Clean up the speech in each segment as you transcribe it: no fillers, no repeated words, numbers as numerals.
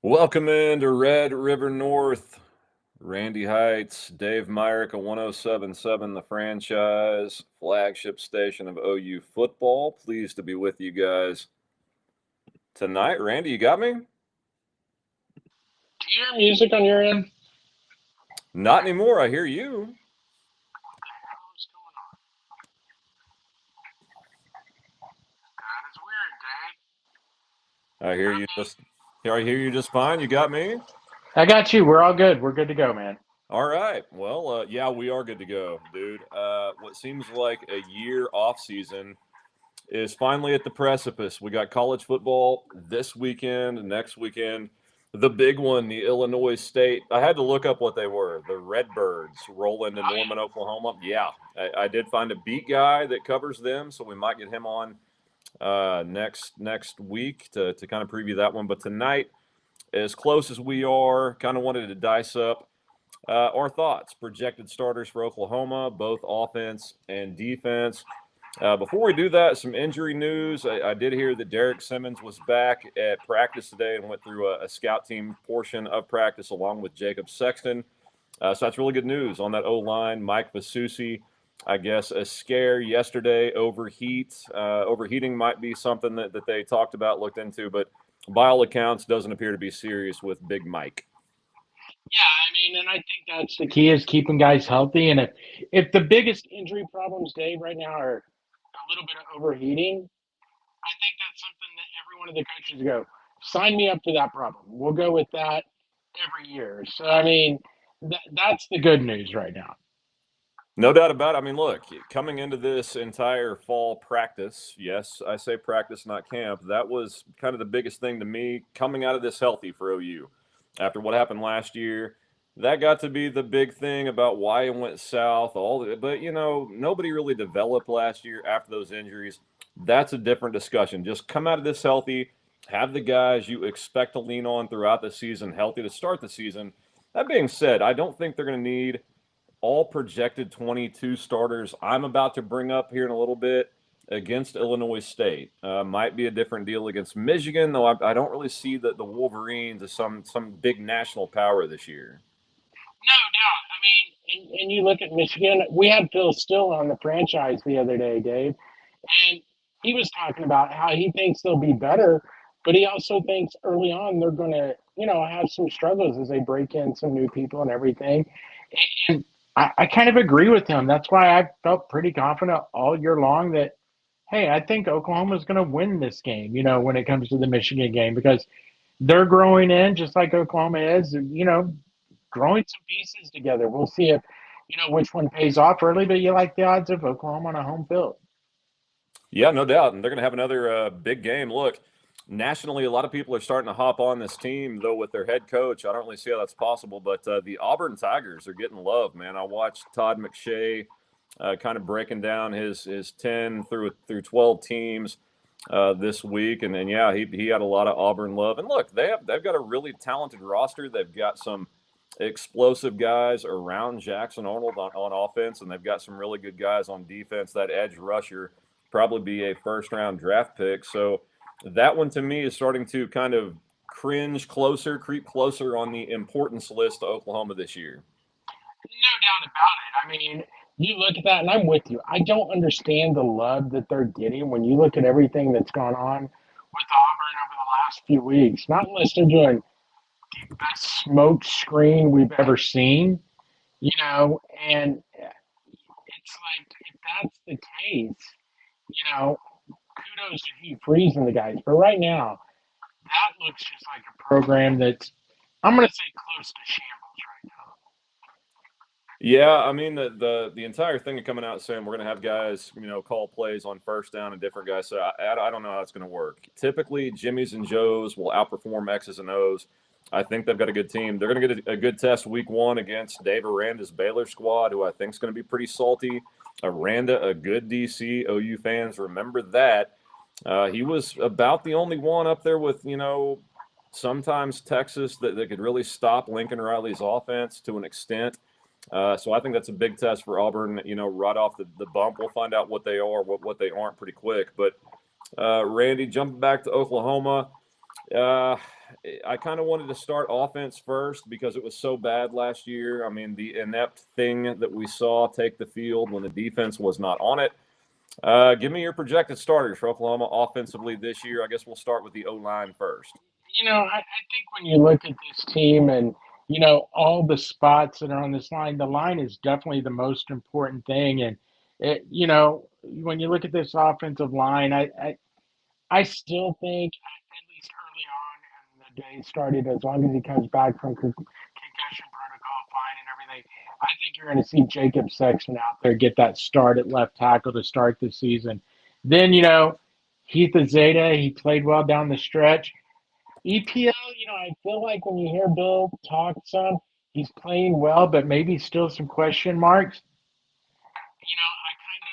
Welcome into Red River North. Randy Heights, Dave Myrick, 1077 The Franchise, flagship station of OU football. Pleased to be with you guys tonight. Randy, you got me? Do you hear music on your end? Not anymore. I hear you. What the hell is going on? That is weird, Dave. I You hear got you me? just I hear you just fine. You got me? I got you. We're all good. We're good to go, man. All right. Well, yeah, we are good to go, dude. What seems like a year off season is finally at the precipice. We got college football this weekend, next weekend. The big one, the Illinois State. I had to look up what they were. The Redbirds roll into Oh Norman, yeah. Oklahoma. Yeah, I did find a beat guy that covers them, so we might get him on next week to kind of preview that one. But tonight, as close as we are, kind of wanted to dice up our thoughts, projected starters for Oklahoma, both offense and defense. Before we do that, some injury news. I did hear that Derek Simmons was back at practice today and went through a scout team portion of practice along with Jacob Sexton. So that's really good news on that O line. Mike Vasusi, I guess, a scare yesterday. Overheating might be something that they talked about, looked into, but by all accounts, doesn't appear to be serious with Big Mike. Yeah, I mean, and I think that's the key is keeping guys healthy. And if the biggest injury problems, Dave, right now are a little bit of overheating, I think that's something that every one of the coaches go, sign me up for that problem. We'll go with that every year. So I mean, that's the good news right now. No doubt about it. I mean, look, coming into this entire fall practice, yes, I say practice, not camp, that was kind of the biggest thing to me coming out of this healthy for OU. After what happened last year, that got to be the big thing about why it went south, but nobody really developed last year after those injuries. That's a different discussion. Just come out of this healthy, have the guys you expect to lean on throughout the season healthy to start the season. That being said, I don't think they're going to need all projected 22 starters I'm about to bring up here in a little bit against Illinois State. Might be a different deal against Michigan, though I don't really see the Wolverines as some big national power this year. No doubt. I mean, and you look at Michigan. We had Phil Still on the franchise the other day, Dave, and he was talking about how he thinks they'll be better, but he also thinks early on they're going to, have some struggles as they break in some new people and everything. And I kind of agree with him. That's why I felt pretty confident all year long that, hey, I think Oklahoma's going to win this game, when it comes to the Michigan game because they're growing in just like Oklahoma is, growing some pieces together. We'll see if which one pays off early, but you like the odds of Oklahoma on a home field. Yeah, no doubt. And they're going to have another big game. Look, nationally, a lot of people are starting to hop on this team, though, with their head coach. I don't really see how that's possible, but the Auburn Tigers are getting love, man. I watched Todd McShay kind of breaking down his 10 through 12 teams this week, and then yeah, he had a lot of Auburn love. And look, they've got a really talented roster. They've got some explosive guys around Jackson Arnold on offense, and they've got some really good guys on defense. That edge rusher probably be a first round draft pick. So that one to me is starting to kind of creep closer on the importance list to Oklahoma this year. No doubt about it. I mean, you look at that, and I'm with you. I don't understand the love that they're getting when you look at everything that's gone on with Auburn over the last few weeks. Not unless they're doing the best smoke screen we've ever seen, and it's like if that's the case, you know, kudos to Hugh Freeze and the guys. But right now, that looks just like a program that's I'm going to say close to shambles right now. Yeah, I mean the entire thing of coming out saying we're going to have guys, call plays on first down and different guys. So I don't know how it's going to work. Typically, Jimmys and Joes will outperform X's and O's. I think they've got a good team. They're going to get a good test week one against Dave Aranda's Baylor squad, who I think is going to be pretty salty. Aranda, a good DC. OU fans remember that. He was about the only one up there with, sometimes Texas that could really stop Lincoln Riley's offense to an extent. So I think that's a big test for Auburn, right off the bump. We'll find out what they are, what they aren't pretty quick. But Randy, jumping back to Oklahoma, Uh, I kind of wanted to start offense first because it was so bad last year. I mean, the inept thing that we saw take the field when the defense was not on it. Give me your projected starters for Oklahoma offensively this year. I guess we'll start with the O line first. I think when you look at this team and, all the spots that are on this line, the line is definitely the most important thing. And, when you look at this offensive line, I still think, at least early on in the day started, as long as he comes back from concussion protocol fine and everything, I think you're going to see Jacob Sexton out there get that start at left tackle to start the season. Then, Heath Zeta, he played well down the stretch. EPL, I feel like when you hear Bill talk some, he's playing well, but maybe still some question marks. I kind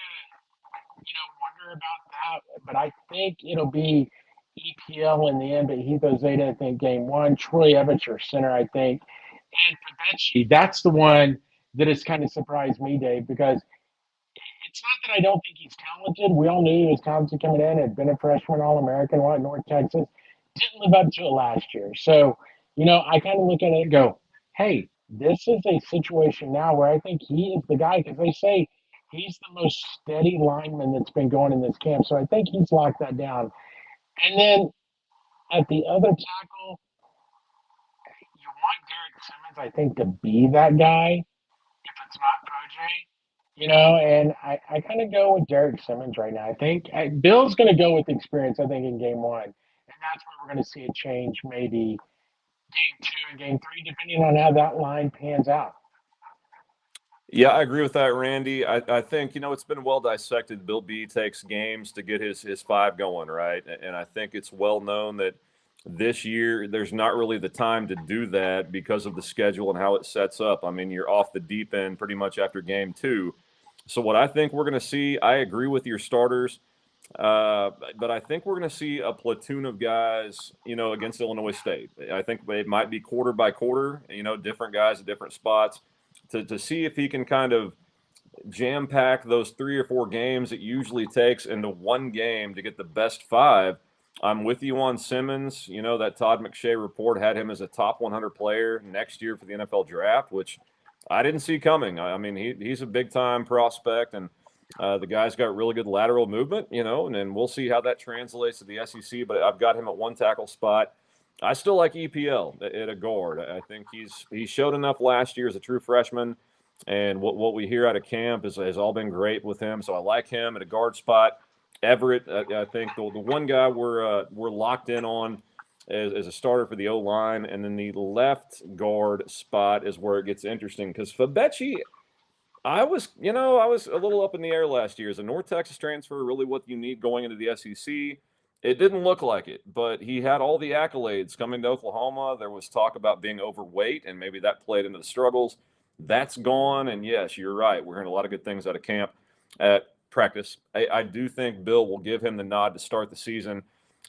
of, wonder about that, but I think it'll be EPL in the end. But Heath Zeta, I think, game one. Troy Evans, your center, I think. And Pabechi, that's the one that has kind of surprised me, Dave, because it's not that I don't think he's talented. We all knew he was talented coming in, had been a freshman All American, at North Texas. Didn't live up to it last year. So, I kind of look at it and go, hey, this is a situation now where I think he is the guy because they say he's the most steady lineman that's been going in this camp. So I think he's locked that down. And then at the other tackle, you want Derek Simmons, I think, to be that guy if it's not Proj. And I kind of go with Derek Simmons right now. I think Bill's going to go with experience, I think, in game one. And that's where we're going to see a change maybe game two and game three, depending on how that line pans out. Yeah, I agree with that, Randy. I think, it's been well dissected. Bill B takes games to get his five going, right? And I think it's well known that this year there's not really the time to do that because of the schedule and how it sets up. I mean, you're off the deep end pretty much after game two. So, what I think we're going to see, I agree with your starters, but I think we're going to see a platoon of guys, against Illinois State. I think it might be quarter by quarter, different guys at different spots to see if he can kind of jam pack those 3 or 4 games it usually takes into one game to get the best five. I'm with you on Simmons. That Todd McShay report had him as a top 100 player next year for the NFL draft, which I didn't see coming. I mean, he's a big time prospect, and the guy's got really good lateral movement, and then we'll see how that translates to the SEC. But I've got him at one tackle spot. I still like EPL at a guard. I think he showed enough last year as a true freshman, and what we hear out of camp has all been great with him. So I like him at a guard spot. Everett, I think the one guy we're locked in on as a starter for the O line, and then the left guard spot is where it gets interesting because Fabechi, I was a little up in the air last year. Is a North Texas transfer really what you need going into the SEC? It didn't look like it, but he had all the accolades coming to Oklahoma. There was talk about being overweight, and maybe that played into the struggles. That's gone, and yes, you're right. We're hearing a lot of good things out of camp at practice. I do think Bill will give him the nod to start the season.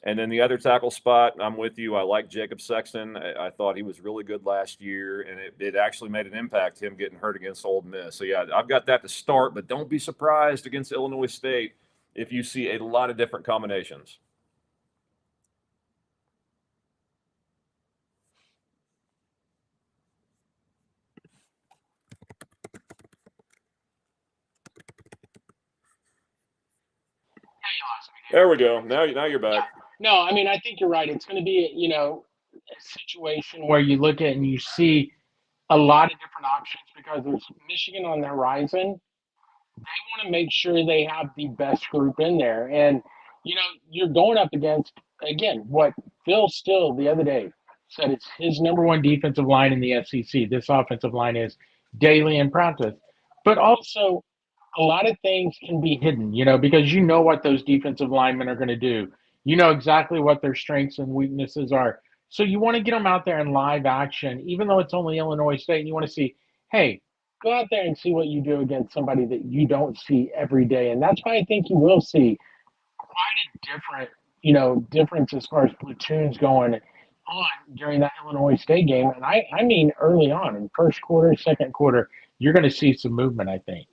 And then the other tackle spot, I'm with you. I like Jacob Sexton. I thought he was really good last year, and it actually made an impact, him getting hurt against Ole Miss. So, yeah, I've got that to start, but don't be surprised against Illinois State if you see a lot of different combinations. Yeah, you lost me, There we go. Now you're Dave. back. Yeah. No, I mean, I think you're right. It's going to be, a situation where you look at and you see a lot of different options because there's Michigan on the horizon. They want to make sure they have the best group in there. And, you're going up against, again, what Phil Still the other day said it's his number one defensive line in the SEC. This offensive line is daily in practice. But also, a lot of things can be hidden, because you know what those defensive linemen are going to do. You know exactly what their strengths and weaknesses are. So you want to get them out there in live action, even though it's only Illinois State, and you want to see, hey, go out there and see what you do against somebody that you don't see every day. And that's why I think you will see quite a different, difference as far as platoons going on during that Illinois State game. And I mean early on in first quarter, second quarter, you're going to see some movement, I think.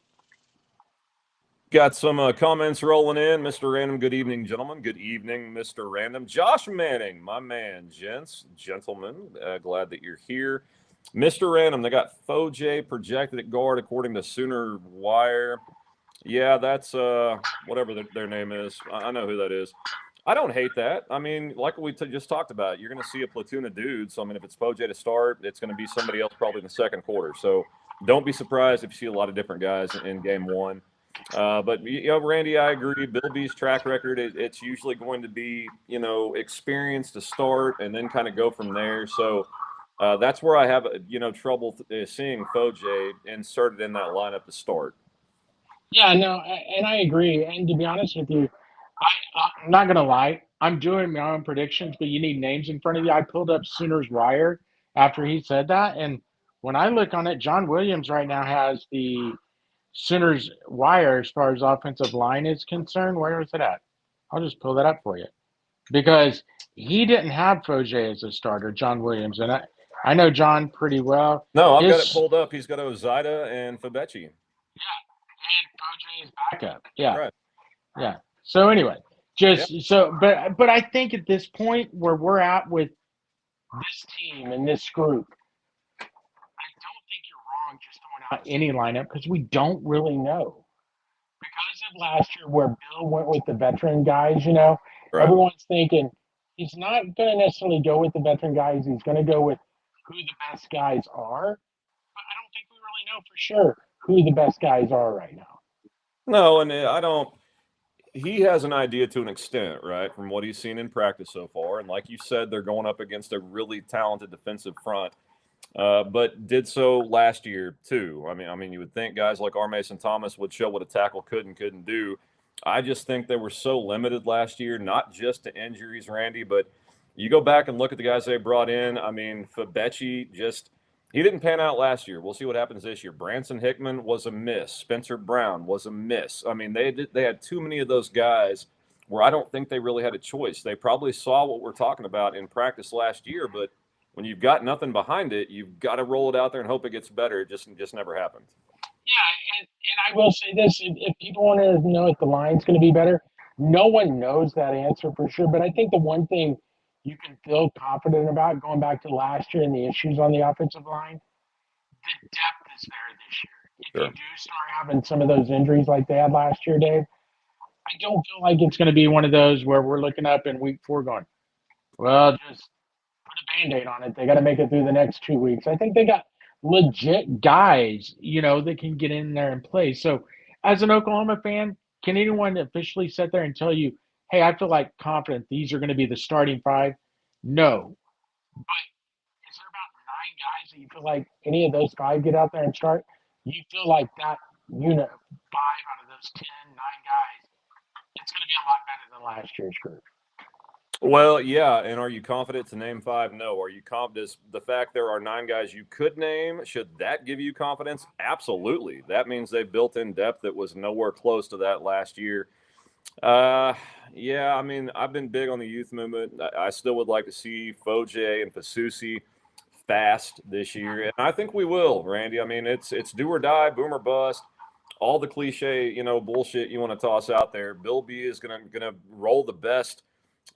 Got some comments rolling in. Mr. Random, good evening, gentlemen. Good evening, Mr. Random. Josh Manning, my man, gentlemen, glad that you're here. Mr. Random, they got Foj projected at guard according to Sooner Wire. Yeah, that's whatever their name is. I know who that is. I don't hate that. I mean, like we just talked about, you're going to see a platoon of dudes. So, I mean, if it's Foj to start, it's going to be somebody else probably in the second quarter. So don't be surprised if you see a lot of different guys in game one. But Randy, I agree. Bill B's track record, it's usually going to be, experience to start and then kind of go from there. So that's where I have, trouble seeing Foj inserted in that lineup to start. Yeah, no, and I agree. And to be honest with you, I'm not gonna lie. I'm doing my own predictions, but you need names in front of you. I pulled up Sooners Wire after he said that, and when I look on it, John Williams right now has the Sooners Wire as far as offensive line is concerned. Where is it at? I'll just pull that up for you because he didn't have Foj as a starter, John Williams, and I know John pretty well. No, I've got it His pulled up. He's got Ozida and Fabechi. and Foj is backup. Yeah, Right. yeah. So anyway, but I think at this point where we're at with this team and this group, I don't think you're wrong just throwing out any lineup because we don't really know. Because of last year where Bill went with the veteran guys, Right. everyone's thinking he's not going to necessarily go with the veteran guys. He's going to go with who the best guys are. But I don't think we really know for sure who the best guys are right now. No, and I don't. He has an idea to an extent, right, from what he's seen in practice so far. And like you said, they're going up against a really talented defensive front, but did so last year too. I mean, you would think guys like R. Mason Thomas would show what a tackle could and couldn't do. I just think they were so limited last year, not just to injuries, Randy, but you go back and look at the guys they brought in. I mean, Fabechi just he didn't pan out last year. We'll see what happens this year. Branson Hickman was a miss. Spencer Brown was a miss. I mean, they had too many of those guys where I don't think they really had a choice. They probably saw what we're talking about in practice last year, but when you've got nothing behind it, you've got to roll it out there and hope it gets better. It just never happened. Yeah, and I will say this: if people want to know if the line's going to be better, no one knows that answer for sure. But I think the one thing you can feel confident about going back to last year and the issues on the offensive line, the depth is there this year. If you Sure. do start having some of those injuries like they had last year, Dave, I don't feel like it's going to be one of those where we're looking up in week 4 going, well, just put a band-aid on it. They got to make it through the next 2 weeks. I think they got legit guys, that can get in there and play. So as an Oklahoma fan, can anyone officially sit there and tell you, hey, I feel like confident these are going to be the starting 5? No. But is there about 9 guys that you feel like any of those 5 get out there and start? You feel like that unit, 5 out of those 10, 9 guys, it's going to be a lot better than last year's group. Well, yeah, and are you confident to name 5? No. Are you confident? Does the fact there are 9 guys you could name, should that give you confidence? Absolutely. That means they built in depth that was nowhere close to that last year. Yeah, I mean, I've been big on the youth movement. I still would like to see Foj and Fasusi fast this year, and I think we will, Randy. I mean, it's do or die, boom or bust. All the cliche, bullshit you want to toss out there. Bill B is gonna roll the best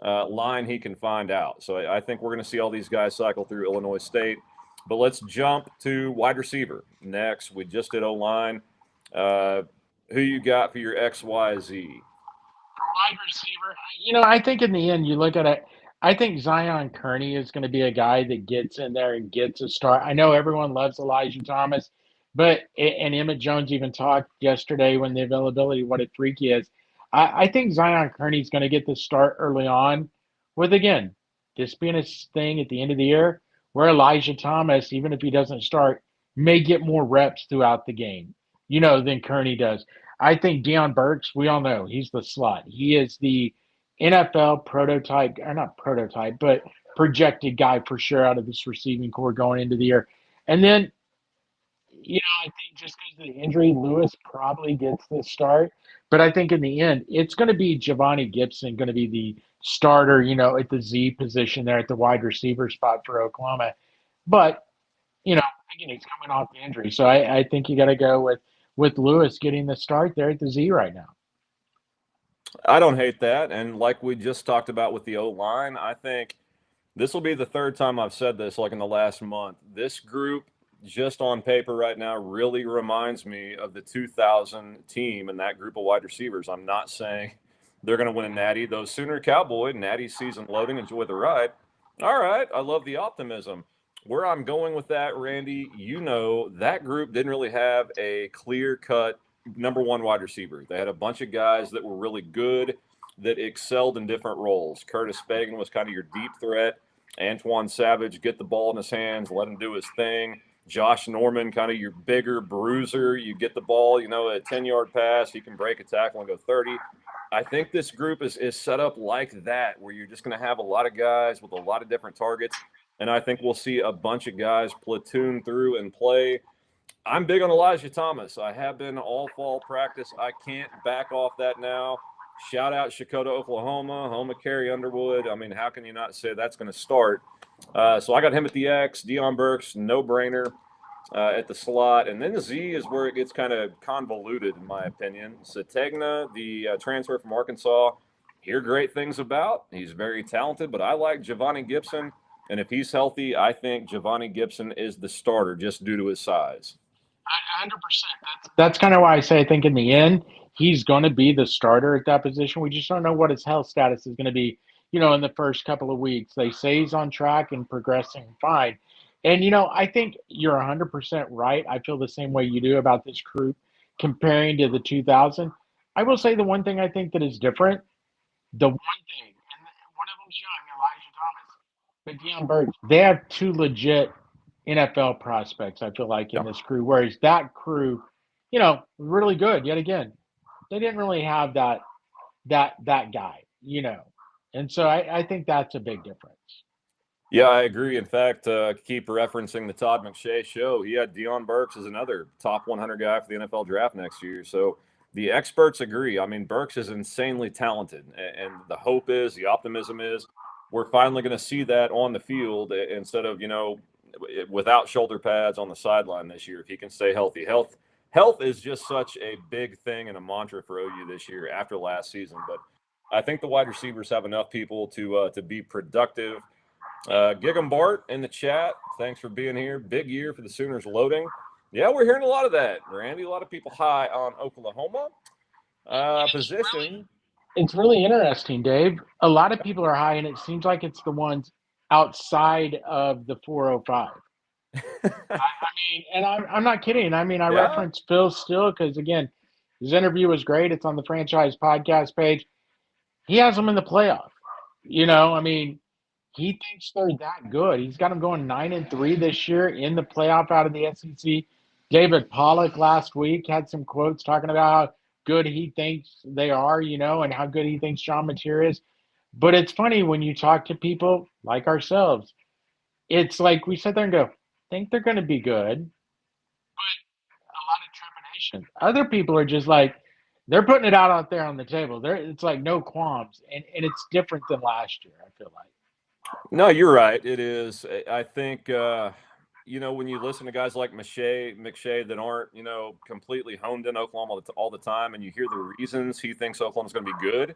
line he can find out. So I think we're going to see all these guys cycle through Illinois State. But let's jump to wide receiver next. We just did O-line. Who you got for your XYZ? For wide receiver, I think in the end, you look at it, I think Zion Kearney is going to be a guy that gets in there and gets a start. I know everyone loves Elijah Thomas, and Emmett Jones even talked yesterday when the availability, what a freak he is. I think Zion Kearney is going to get the start early on with, again, this being a thing at the end of the year where Elijah Thomas, even if he doesn't start, may get more reps throughout the game, than Kearney does. I think Deion Burks, we all know he's the slot. He is the NFL prototype, or not prototype, but projected guy for sure out of this receiving core going into the year. And then, I think just because of the injury, Lewis probably gets the start. But I think in the end, it's going to be Giovanni Gibson going to be the starter, at the Z position there at the wide receiver spot for Oklahoma. But again, he's coming off the injury. So I think you got to go with Lewis getting the start there at the Z right now. I don't hate that. And like we just talked about with the O line, I think this will be the third time I've said this, like in the last month. This group, just on paper right now, really reminds me of the 2000 team and that group of wide receivers. I'm not saying they're going to win a natty. Those Sooner Cowboy, natty season loading, enjoy the ride. All right. I love the optimism. Where I'm going with that, Randy, that group didn't really have a clear cut number one wide receiver. They had a bunch of guys that were really good, that excelled in different roles. Curtis Fagan was kind of your deep threat. Antoine Savage, get the ball in his hands, let him do his thing. Josh Norman, kind of your bigger bruiser. You get the ball, a 10-yard pass, he can break a tackle and go 30. I think this group is set up like that, where you're just going to have a lot of guys with a lot of different targets. And I think we'll see a bunch of guys platoon through and play. I'm big on Elijah Thomas. I have been all fall practice. I can't back off that now. Shout out Shakota, Oklahoma, home of Carrie Underwood. I mean, how can you not say that's going to start? So I got him at the X. Deion Burks, no-brainer at the slot. And then the Z is where it gets kind of convoluted, in my opinion. Sategna, the transfer from Arkansas, hear great things about. He's very talented, but I like Giovanni Gibson. And if he's healthy, I think Giovanni Gibson is the starter just due to his size. 100%. That's kind of why I say I think in the end he's going to be the starter at that position. We just don't know what his health status is going to be. In the first couple of weeks, they say he's on track and progressing fine. And I think you're 100% right. I feel the same way you do about this group comparing to the 2000. I will say the one thing I think that is different. The one thing, and one of them's young, Elijah Thomas, but Deion Burks. They have two legit NFL prospects, I feel like, in this crew. Whereas that crew, really good. Yet again, they didn't really have that guy. And so I think that's a big difference. Yeah, I agree. In fact, keep referencing the Todd McShay show. He had Deion Burks as another top 100 guy for the NFL draft next year. So the experts agree. I mean, Burks is insanely talented. And the hope is, the optimism is, we're finally going to see that on the field instead of, without shoulder pads on the sideline this year. If he can stay healthy. Health is just such a big thing and a mantra for OU this year after last season. But I think the wide receivers have enough people to be productive. Gig'em Bart in the chat, thanks for being here. Big year for the Sooners loading. Yeah, we're hearing a lot of that, Randy. A lot of people high on Oklahoma position. It's really interesting, Dave. A lot of people are high, and it seems like it's the ones outside of the 405. I mean, and I'm not kidding. I mean, I reference Phil Steele because, again, his interview was great. It's on the franchise podcast page. He has them in the playoff. I mean, he thinks they're that good. He's got them going 9-3 this year in the playoff out of the SEC. David Pollock last week had some quotes talking about how good he thinks they are, and how good he thinks John Mateer is. But it's funny when you talk to people like ourselves, it's like we sit there and go, think they're going to be good, but a lot of trepidation. Other people are just like, they're putting it out there on the table. It's like no qualms, and it's different than last year, I feel like. No, you're right. It is. I think, when you listen to guys like McShay that aren't, completely honed in Oklahoma all the time, and you hear the reasons he thinks Oklahoma's going to be good,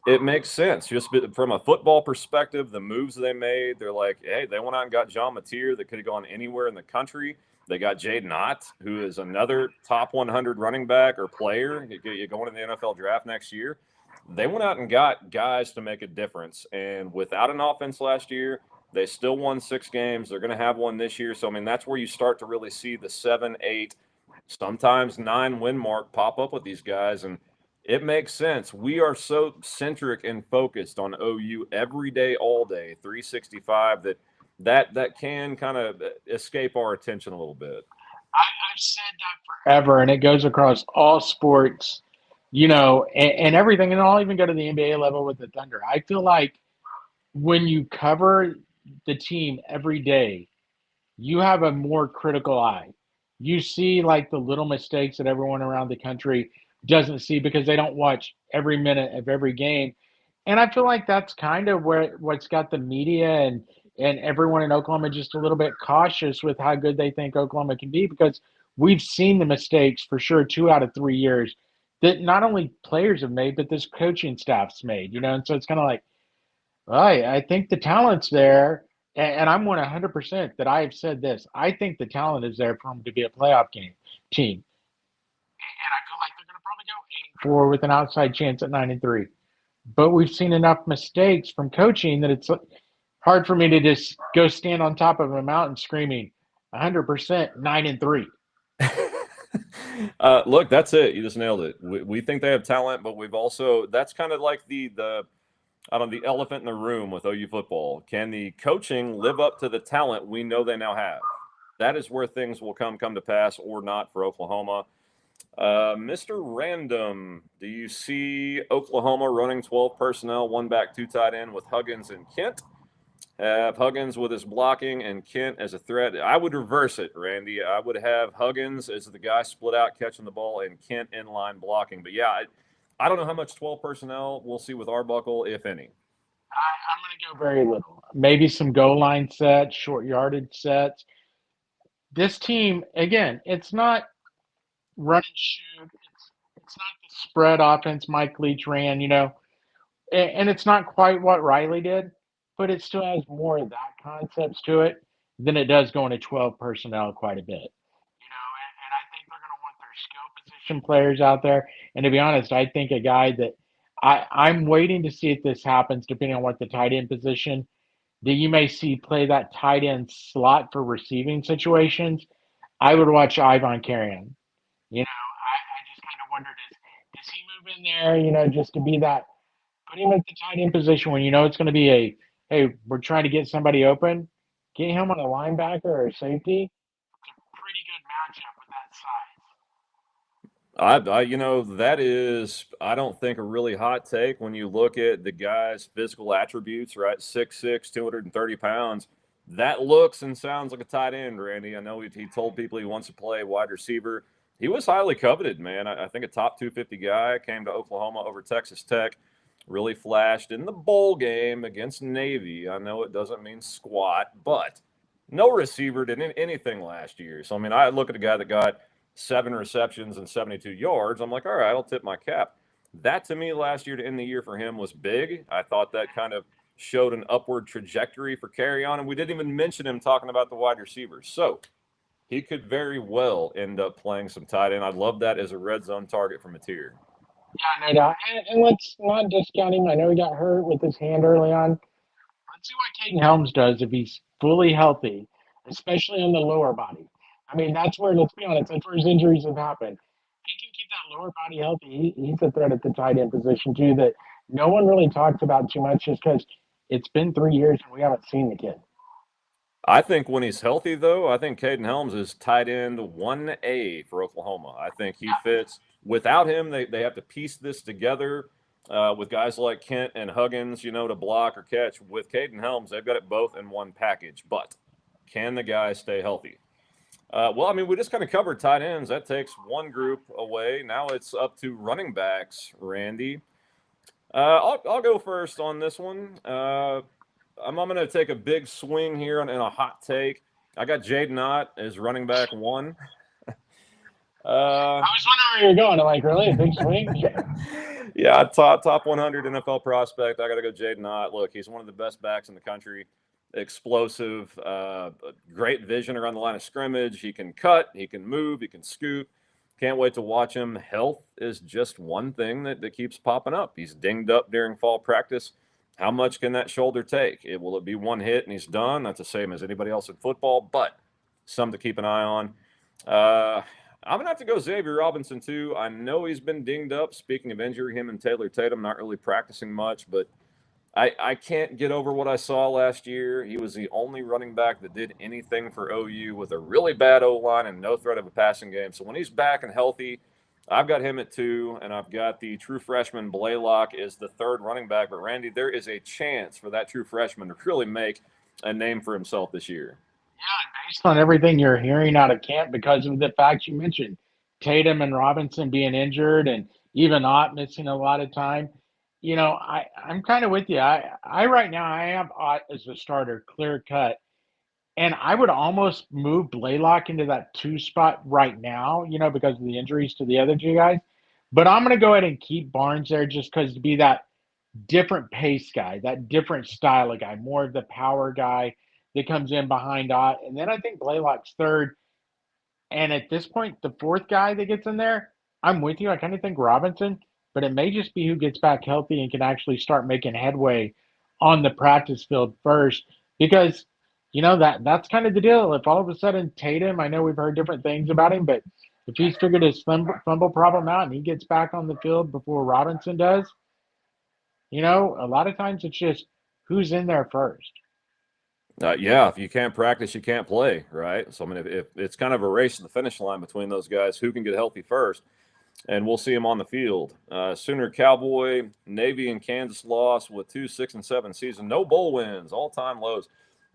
it makes sense. Just from a football perspective, the moves they made, they're like, hey, they went out and got John Mateer that could have gone anywhere in the country. They got Jaden Ott, who is another top 100 running back or player. You're going to the NFL draft next year. They went out and got guys to make a difference. And without an offense last year, they still won 6 games. They're going to have one this year. So, I mean, that's where you start to really see the 7, 8, sometimes 9 win mark pop up with these guys. And it makes sense. We are so centric and focused on OU every day, all day, 365, that can kind of escape our attention a little bit. I've said that forever, and it goes across all sports, and everything. And I'll even go to the NBA level with the Thunder. I feel like when you cover the team every day, you have a more critical eye. You see like the little mistakes that everyone around the country doesn't see because they don't watch every minute of every game. And I feel like that's kind of what's got the media and everyone in Oklahoma just a little bit cautious with how good they think Oklahoma can be, because we've seen the mistakes for sure 2 out of 3 years that not only players have made, but this coaching staff's made, and so it's kind of like, well, I think the talent's there, and I'm 100% that I have said this. I think the talent is there for them to be a playoff game team, and I feel like they're going to probably go 8-4 with an outside chance at 9-3. But we've seen enough mistakes from coaching that it's hard for me to just go stand on top of a mountain screaming 100% 9-3. Look, that's it. You just nailed it. We think they have talent, but we've also that's kind of like the I don't know, the elephant in the room with OU football. Can the coaching live up to the talent we know they now have? That is where things will come to pass or not for Oklahoma. Mr. Random, do you see Oklahoma running 12 personnel, one back, two tight end with Huggins and Kent? Have Huggins with his blocking and Kent as a threat. I would reverse it, Randy. I would have Huggins as the guy split out catching the ball and Kent in line blocking. But yeah, I don't know how much 12 personnel we'll see with Arbuckle, if any. I'm going to go very little. Maybe some goal line sets, short yardage sets. This team, again, it's not run and shoot. It's not the spread offense Mike Leach ran, and it's not quite what Riley did, but it still has more of that concepts to it than it does going to 12 personnel quite a bit. And I think they're going to want their skill position players out there. And to be honest, I think a guy that I'm waiting to see if this happens, depending on what the tight end position that you may see play that tight end slot for receiving situations. I would watch Ivan Carrion. I just kind of wonder does he move in there, just to be that put him at the tight end position when you know it's going to be a hey, we're trying to get somebody open, get him on a linebacker or a safety. Pretty good matchup with that size. That is, I don't think a really hot take when you look at the guy's physical attributes, right? 6'6", 230 pounds. That looks and sounds like a tight end, Randy. I know he told people he wants to play wide receiver. He was highly coveted, man. I think a top 250 guy came to Oklahoma over Texas Tech, really flashed in the bowl game against Navy. I know it doesn't mean squat, but no receiver did anything last year. So, I mean, I look at a guy that got 7 receptions and 72 yards. I'm like, all right, I'll tip my cap. That to me last year to end the year for him was big. I thought that kind of showed an upward trajectory for carry on, and we didn't even mention him talking about the wide receivers. So he could very well end up playing some tight end. I'd love that as a red zone target for Mateer. Yeah, no doubt. And let's not discount him. I know he got hurt with his hand early on. Let's see what Caden Helms does if he's fully healthy, especially on the lower body. I mean, that's where, let's be honest, that's where his injuries have happened. He can keep that lower body healthy. He's a threat at the tight end position, too, that no one really talks about too much just because it's been 3 years and we haven't seen the kid. I think when he's healthy, though, I think Caden Helms is tight end 1A for Oklahoma. I think he fits. Without him, they have to piece this together with guys like Kent and Huggins, to block or catch. With Caden Helms, they've got it both in one package. But can the guy stay healthy? Well, I mean, we just kind of covered tight ends. That takes one group away. Now it's up to running backs, Randy. I'll go first on this one. I'm going to take a big swing here in a hot take. I got Jaden Ott as running back 1. I was wondering where you're going. I'm like, really? A big swing? Yeah, top 100 NFL prospect. I got to go Jaden Ott. Look, he's one of the best backs in the country. Explosive, great vision around the line of scrimmage. He can cut, he can move, he can scoot. Can't wait to watch him. Health is just one thing that keeps popping up. He's dinged up during fall practice. How much can that shoulder take? Will it be one hit and he's done? That's the same as anybody else in football, but something to keep an eye on. I'm going to have to go Xavier Robinson, too. I know he's been dinged up. Speaking of injury, him and Taylor Tatum not really practicing much, but I can't get over what I saw last year. He was the only running back that did anything for OU with a really bad O-line and no threat of a passing game. So when he's back and healthy, I've got him at 2, and I've got the true freshman Blaylock as the 3rd running back. But, Randy, there is a chance for that true freshman to really make a name for himself this year. Yeah, based on everything you're hearing out of camp because of the facts you mentioned, Tatum and Robinson being injured and even Ott missing a lot of time. I'm kind of with you. I right now I have Ott as the starter, clear cut. And I would almost move Blaylock into that two spot right now, because of the injuries to the other two guys. But I'm going to go ahead and keep Barnes there just because to be that different pace guy, that different style of guy, more of the power guy that comes in behind Ott. And then I think Blaylock's third. And at this point, the fourth guy that gets in there, I'm with you. I kind of think Robinson, but it may just be who gets back healthy and can actually start making headway on the practice field first. Because, that's kind of the deal. If all of a sudden Tatum, I know we've heard different things about him, but if he's figured his fumble problem out and he gets back on the field before Robinson does, a lot of times it's just who's in there first. Yeah, if you can't practice, you can't play, right? So I mean, if it's kind of a race to the finish line between those guys, who can get healthy first, and we'll see them on the field. Sooner Cowboy, Navy, and Kansas lost with 2 6 and 7 season, no bowl wins, all time lows.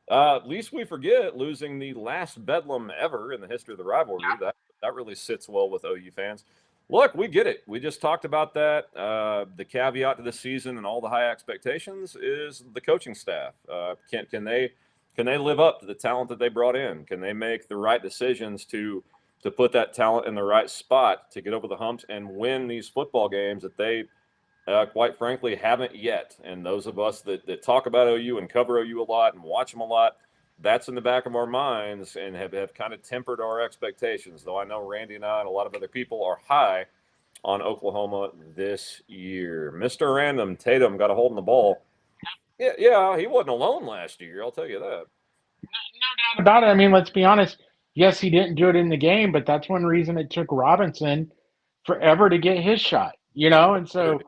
At least we forget losing the last Bedlam ever in the history of the rivalry. That really sits well with OU fans. Look, we get it. We just talked about that. The caveat to this season and all the high expectations is the coaching staff. Can they live up to the talent that they brought in? Can they make the right decisions to put that talent in the right spot to get over the humps and win these football games that they quite frankly, haven't yet. And those of us that talk about OU and cover OU a lot and watch them a lot, that's in the back of our minds and have kind of tempered our expectations. Though I know Randy and I and a lot of other people are high on Oklahoma this year. Mr. Random, Tatum got a hold in the ball. Yeah, he wasn't alone last year, I'll tell you that. No doubt about it. I mean, let's be honest. Yes, he didn't do it in the game, but that's one reason it took Robinson forever to get his shot, And so,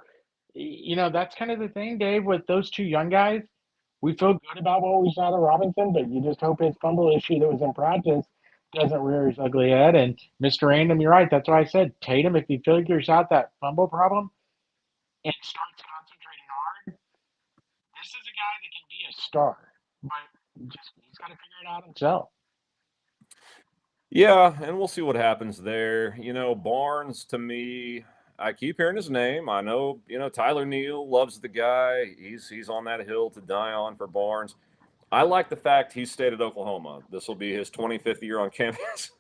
that's kind of the thing, Dave, with those two young guys. We feel good about what we saw to Robinson, but you just hope his fumble issue that was in practice doesn't rear his ugly head. And Mr. Random, you're right. That's why I said Tatum, if he figures out that fumble problem and starts concentrating hard, this is a guy that can be a star. But he's got to figure it out himself. Yeah, and we'll see what happens there. Barnes to me, I keep hearing his name. I know, Tyler Neal loves the guy. He's on that hill to die on for Barnes. I like the fact he stayed at Oklahoma. This will be his 25th year on campus.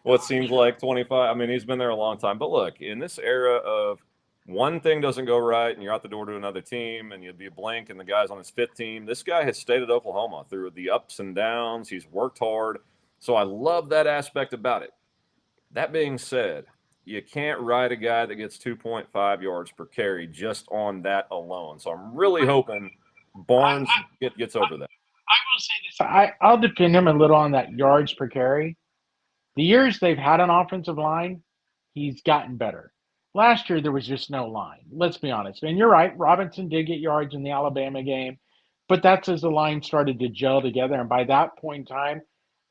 What seems like 25. I mean, he's been there a long time. But look, in this era of one thing doesn't go right and you're out the door to another team and you'll be a blank and the guy's on his fifth team, this guy has stayed at Oklahoma through the ups and downs. He's worked hard. So I love that aspect about it. That being said, you can't ride a guy that gets 2.5 yards per carry just on that alone. So I'm really hoping I, Barnes I, gets over that. I will say this. I'll defend him a little on that yards per carry. The years they've had an offensive line, he's gotten better. Last year, there was just no line. Let's be honest. And you're right. Robinson did get yards in the Alabama game, but that's as the line started to gel together. And by that point in time,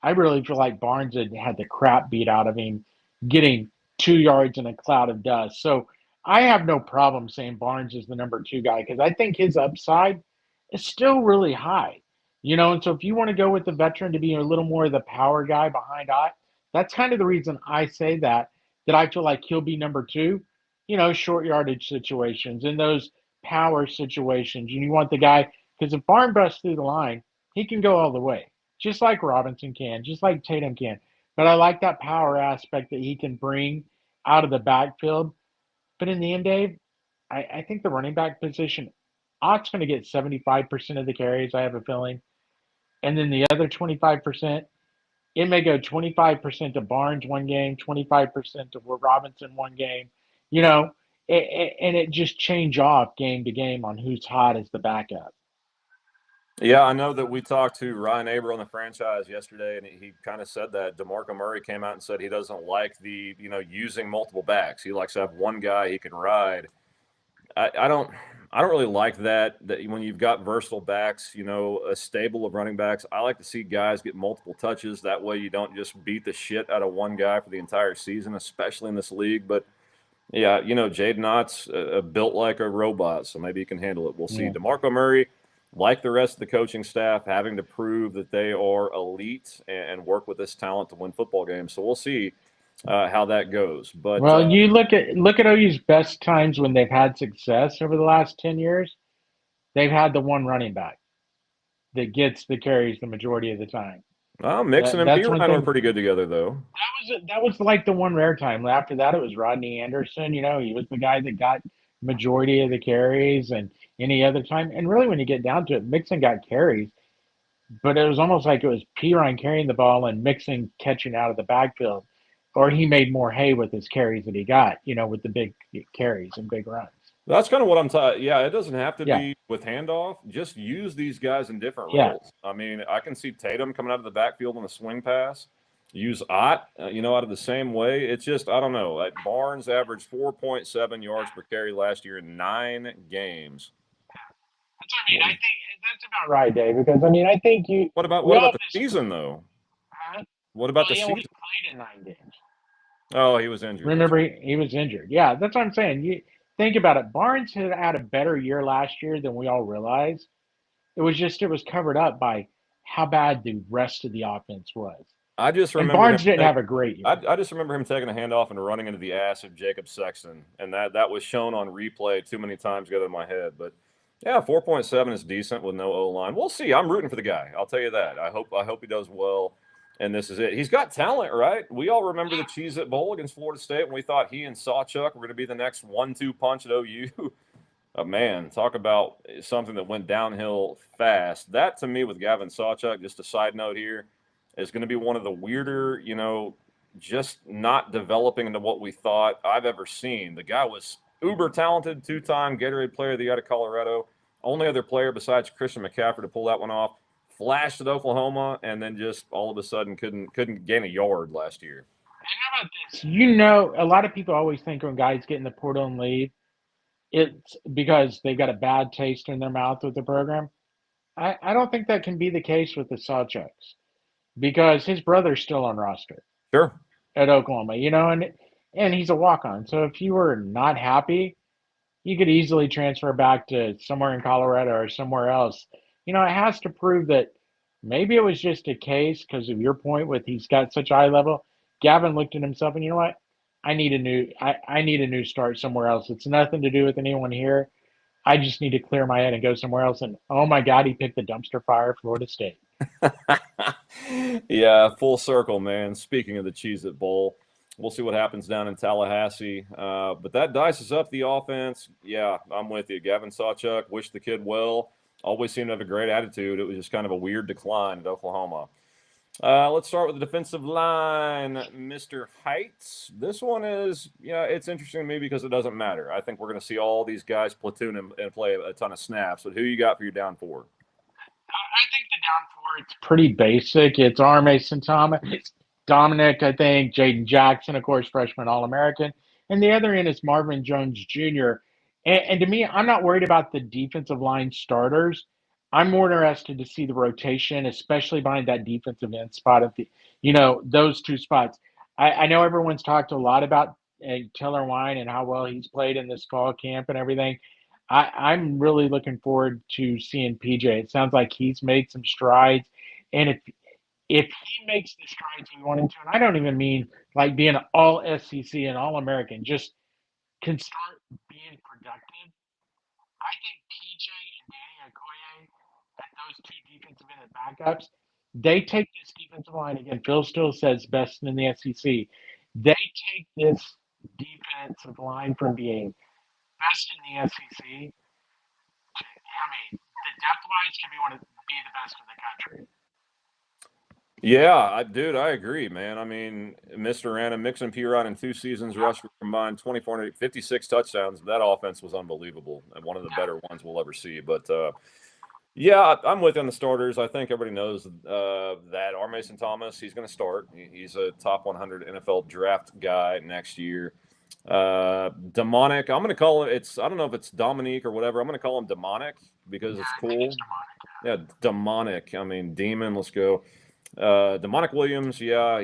I really feel like Barnes had the crap beat out of him, getting 2 yards in a cloud of dust. So I have no problem saying Barnes is the number two guy because I think his upside is still really high. And so if you want to go with the veteran to be a little more of the power guy behind I, that's kind of the reason I say that I feel like he'll be number two, short yardage situations, in those power situations. And you want the guy, because if Barn busts through the line, he can go all the way, just like Robinson can, just like Tatum can. But I like that power aspect that he can bring out of the backfield. But in the end, Dave, I think the running back position, Ott's going to get 75% of the carries, I have a feeling. And then the other 25%, it may go 25% to Barnes one game, 25% to Robinson one game, you know, and it just change off game to game on who's hot as the backup. Yeah, I know that we talked to Ryan Aber on the franchise yesterday, and he kind of said that DeMarco Murray came out and said he doesn't like the using multiple backs. He likes to have one guy he can ride. I don't really like that. That when you've got versatile backs, a stable of running backs. I like to see guys get multiple touches. That way, you don't just beat the shit out of one guy for the entire season, especially in this league. But yeah, Jaden Ott's built like a robot, so maybe he can handle it. We'll see. Yeah. DeMarco Murray, like the rest of the coaching staff, having to prove that they are elite and work with this talent to win football games. So we'll see how that goes. But Well, you look at OU's best times when they've had success over the last 10 years. They've had the one running back that gets the carries the majority of the time. Well, Mixon and That's one Pirine were thing. pretty good together, though. That was like the one rare time. After that, it was Rodney Anderson. He was the guy that got majority of the carries, and any other time. And really, when you get down to it, Mixon got carries, but it was almost like it was Pirine carrying the ball and Mixon catching out of the backfield, or he made more hay with his carries that he got. With the big carries and big runs. That's kind of what I'm talking. Yeah, it doesn't have to Yeah, be with handoff. Just use these guys in different yeah. roles. I mean, I can see Tatum coming out of the backfield on a swing pass. Use Ott, out of the same way. It's just I don't know. Like Barnes averaged 4.7 yards per carry last year in 9 games. That's what I mean. I think that's about right, Dave. Because I mean, I think What we all about the just season though? What well, about the he only season? played in 9 games. Oh, he was injured. That's Remember, he was injured. Yeah, that's what I'm saying. You think about it. Barnes had a better year last year than we all realized. It was covered up by how bad the rest of the offense was. I just And remember him. Barnes didn't have a great year. I just remember him taking a handoff and running into the ass of Jacob Sexton, and that was shown on replay too many times to get in my head. But yeah, 4.7 is decent with no O line. We'll see. I'm rooting for the guy. I'll tell you that. I hope he does well. And this is it. He's got talent, right? We all remember the Cheez-It Bowl against Florida State when we thought he and Sawchuk were going to be the next 1-2 punch at OU. Man, talk about something that went downhill fast. That to me with Gavin Sawchuk, just a side note here, is going to be one of the weirder, just not developing into what we thought I've ever seen. The guy was uber talented, 2-time Gatorade Player of the Year out of Colorado. Only other player besides Christian McCaffrey to pull that one off. Flashed at Oklahoma, and then just all of a sudden couldn't gain a yard last year. How about this? A lot of people always think when guys get in the portal and leave, it's because they got a bad taste in their mouth with the program. I don't think that can be the case with the Sawchucks because his brother's still on roster Sure. at Oklahoma, and he's a walk on. So if you were not happy, you could easily transfer back to somewhere in Colorado or somewhere else. It has to prove that maybe it was just a case because of your point with he's got such high level. Gavin looked at himself and you know what? I need a new start somewhere else. It's nothing to do with anyone here. I just need to clear my head and go somewhere else. And oh my God, he picked the dumpster fire, Florida State. Yeah, full circle, man. Speaking of the Cheez-It Bowl, we'll see what happens down in Tallahassee. But that dices up the offense. Yeah, I'm with you. Gavin Sawchuk, wish the kid well. Always seemed to have a great attitude. It was just kind of a weird decline at Oklahoma. Let's start with the defensive line, Mr. Heights. This one is, it's interesting to me because it doesn't matter. I think we're going to see all these guys platoon and play a ton of snaps. But who you got for your down four? I think the down four, it's pretty basic. It's R. Mason Thomas, Dominic, I think, Jaden Jackson, of course, freshman All American. And the other end is Marvin Jones Jr. And to me, I'm not worried about the defensive line starters. I'm more interested to see the rotation, especially behind that defensive end spot of those two spots. I know everyone's talked a lot about Taylor Wine and how well he's played in this fall camp and everything. I'm really looking forward to seeing PJ. It sounds like he's made some strides, and if he makes the strides we want him to, and I don't even mean like being an all SEC and all American, just can start being productive. I think PJ and Danny Okoye at those two defensive end backups, they take this defensive line again. Phil still says best in the SEC. They take this defensive line from being best in the SEC. I mean, the depth wise can be the best in the country. Yeah, dude, I agree, man. I mean, Mr. Random, Mixon, Piron in 2 seasons, rushed for combined 2,456 touchdowns. That offense was unbelievable and one of the better ones we'll ever see. But yeah, I'm with you on the starters. I think everybody knows that R. Mason Thomas, he's going to start. He's a top 100 NFL draft guy next year. Demonic, I'm going to call him. I don't know if it's Dominique or whatever. I'm going to call him Demonic because it's cool. Yeah, Demonic. I mean, demon. Let's go. Demonic Williams, yeah,